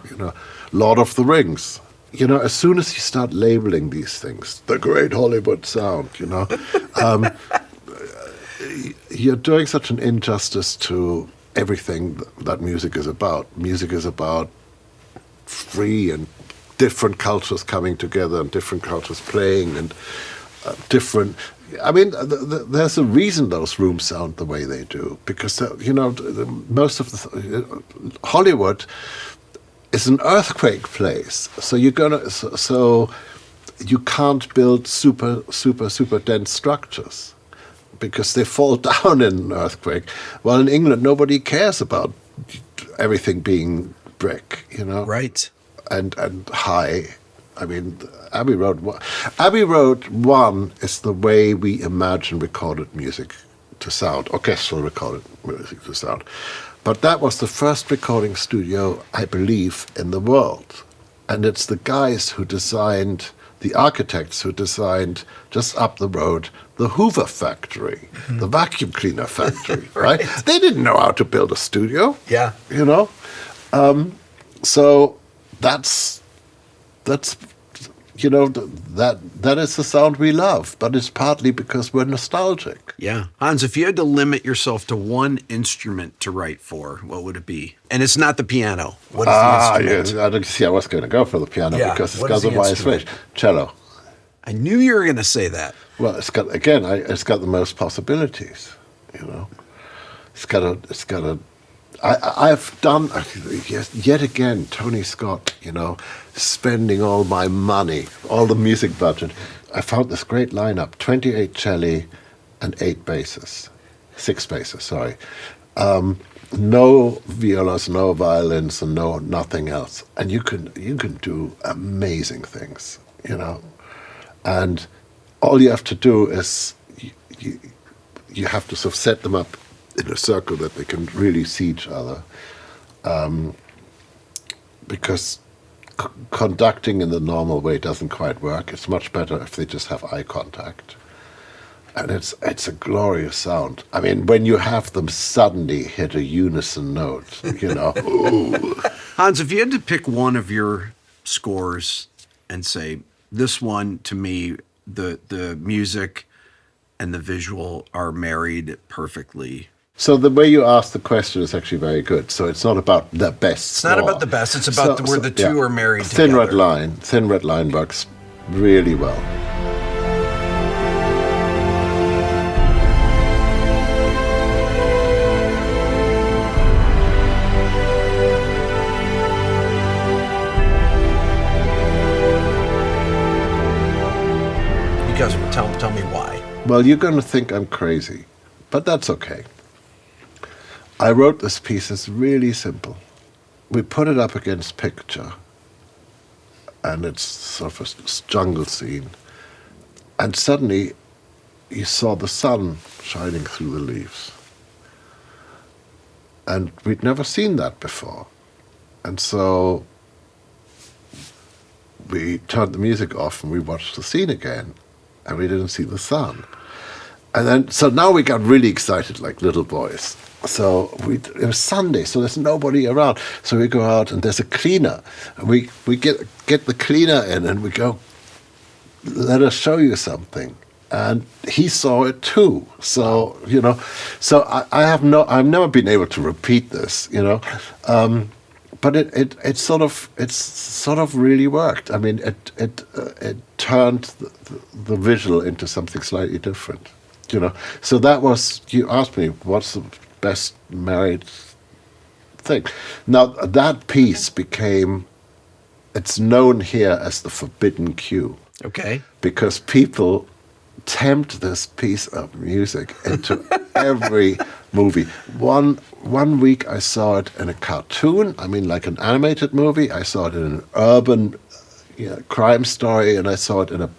Lord of the Rings. As soon as you start labeling these things, the great Hollywood sound, you're doing such an injustice to everything that music is about. Music is about free and different cultures coming together and different cultures playing and different I mean, there's a reason those rooms sound the way they do, because most of Hollywood is an earthquake place, so so you can't build super dense structures because they fall down in an earthquake. Well, in England, nobody cares about everything being brick,
Right.
and high. I mean, Abbey Road 1 is the way we imagine recorded music to sound, orchestral recorded music to sound. But that was the first recording studio, I believe, in the world. And it's the guys who designed, the architects who designed just up the road, the Hoover factory, the vacuum cleaner factory, right? They didn't know how to build a studio.
Yeah.
So that's that is the sound we love, but it's partly because we're nostalgic.
Yeah. Hans, if you had to limit yourself to one instrument to write for, what would it be? And it's not the piano. What is the instrument?
Yes, I don't see I was going to go for the piano because it's got the widest range. Cello.
I knew you were going to say that.
Well, it's got the most possibilities. I've done yet again. Tony Scott, spending all my money, all the music budget. I found this great lineup: 28 celli and 6 basses. Sorry, no violas, no violins, and nothing else. And you can do amazing things, And all you have to do is you have to sort of set them up in a circle that they can really see each other, because conducting in the normal way doesn't quite work. It's much better if they just have eye contact, and it's a glorious sound. I mean, when you have them suddenly hit a unison note, ooh.
Hans, if you had to pick one of your scores and say, this one, to me, the music and the visual are married perfectly.
So the way you ask the question is actually very good. So it's not about the best.
It's not about the best. It's about where the two are married together.
Thin Red Line works really well.
Because tell me why.
Well, you're going to think I'm crazy, but that's okay. I wrote this piece. It's really simple. We put it up against picture, and it's sort of a jungle scene. And suddenly, you saw the sun shining through the leaves. And we'd never seen that before. And so we turned the music off and we watched the scene again, and we didn't see the sun. And then, so now we got really excited like little boys. So it was Sunday, so there's nobody around. So we go out and there's a cleaner. And we get the cleaner in and we go, let us show you something. And he saw it too. So, I've never been able to repeat this, but it sort of really worked. I mean, it turned the visual into something slightly different, So that was, you asked me, what's the best married thing? Now, that piece it's known here as the forbidden cue.
Okay.
Because people tempt this piece of music into every movie. One week I saw it in a cartoon, like an animated movie. I saw it in an urban crime story, and I saw it in a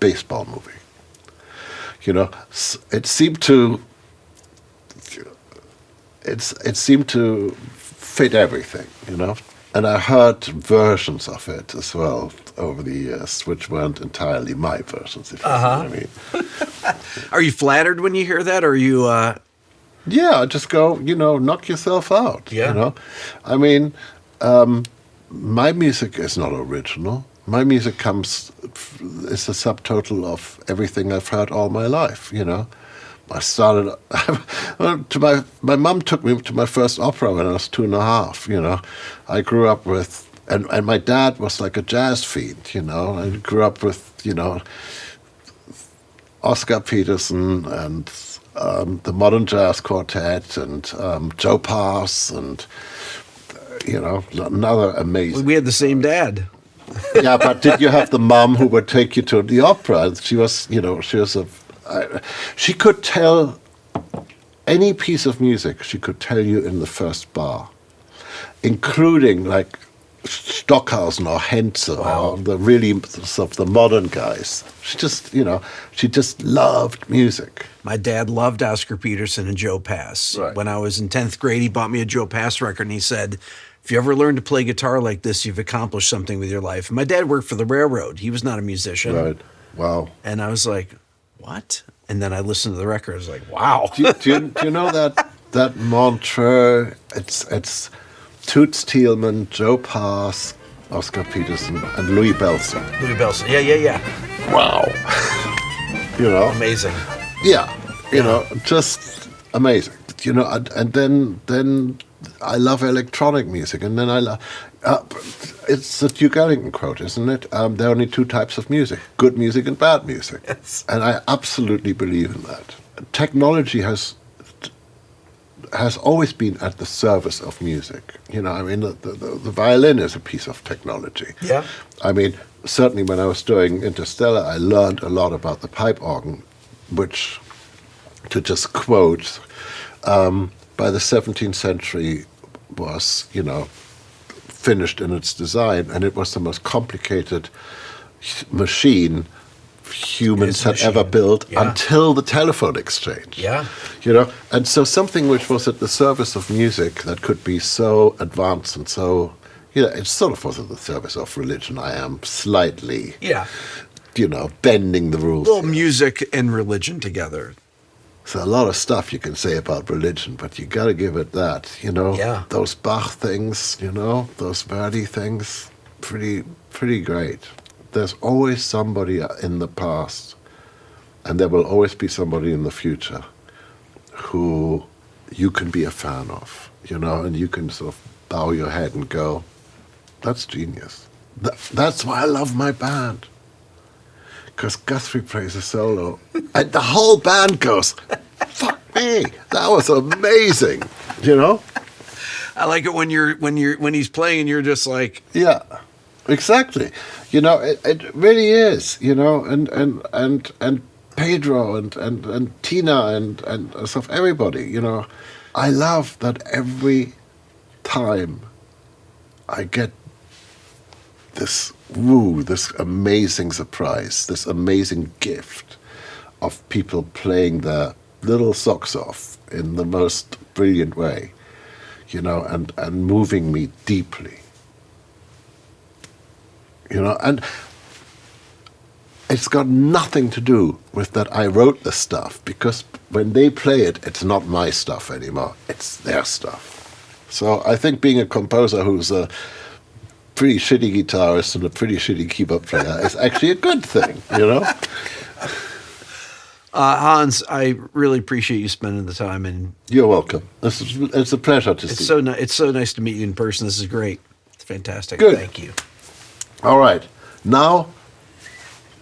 baseball movie. It seemed to fit everything, And I heard versions of it as well over the years, which weren't entirely my versions, if you know what I mean.
Are you flattered when you hear that, or are you...
Yeah, I just go, knock yourself out,
Yeah.
I mean, my music is not original. My music is a subtotal of everything I've heard all my life, I started, my mum took me to my first opera when I was 2.5, I grew up with, and my dad was like a jazz fiend, I grew up with, Oscar Peterson and the Modern Jazz Quartet and Joe Pass and, another amazing.
We had the same dad.
Yeah, but did you have the mom who would take you to the opera? She was she could tell any piece of music, she could tell you in the first bar, including like Stockhausen or Henze or the really sort of the modern guys. She just loved music.
My dad loved Oscar Peterson and Joe Pass.
Right.
When I was in 10th grade, he bought me a Joe Pass record, and he said, if you ever learn to play guitar like this, you've accomplished something with your life. And my dad worked for the railroad. He was not a musician.
Right. Wow.
And I was like, what? And then I listened to the record. I was like, wow.
Do you know that Montreux? It's Toots Thielman, Joe Pass, Oscar Peterson, and Louis Bellson.
Louis Bellson. Yeah.
Wow.
Amazing.
Yeah. Just amazing. And then I love electronic music, and then I love. It's the Duke Ellington quote, isn't it? There are only two types of music: good music and bad music.
Yes.
And I absolutely believe in that. Technology has always been at the service of music. The violin is a piece of technology.
Yeah.
I mean, certainly when I was doing Interstellar, I learned a lot about the pipe organ, which, to just quote, by the 17th century was, finished in its design, and it was the most complicated machine humans had ever built until the telephone exchange.
Yeah.
And so something which was at the service of music that could be so advanced and so, it sort of was at the service of religion. I am slightly, bending the rules.
Well, music and religion together.
So a lot of stuff you can say about religion, but you got to give it that,
Yeah.
Those Bach things, those Verdi things, pretty great. There's always somebody in the past, and there will always be somebody in the future who you can be a fan of, and you can sort of bow your head and go, that's genius. That's why I love my band. Because Guthrie plays a solo, and the whole band goes, fuck me, that was amazing,
I like it when he's playing and you're just like,
Yeah, exactly. It really is, and Pedro and Tina and sort of everybody, I love that every time I get this amazing surprise, this amazing gift of people playing their little socks off in the most brilliant way, and moving me deeply. And it's got nothing to do with that I wrote the stuff, because when they play it, it's not my stuff anymore, it's their stuff. So I think being a composer who's a pretty shitty guitarist and a pretty shitty keyboard player is actually a good thing,
Hans, I really appreciate you spending the time, and
You're welcome. It's a pleasure to see you.
it's so nice to meet you in person. This is great. It's fantastic.
Good.
Thank you.
All right, now,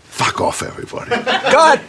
fuck off, everybody.
God.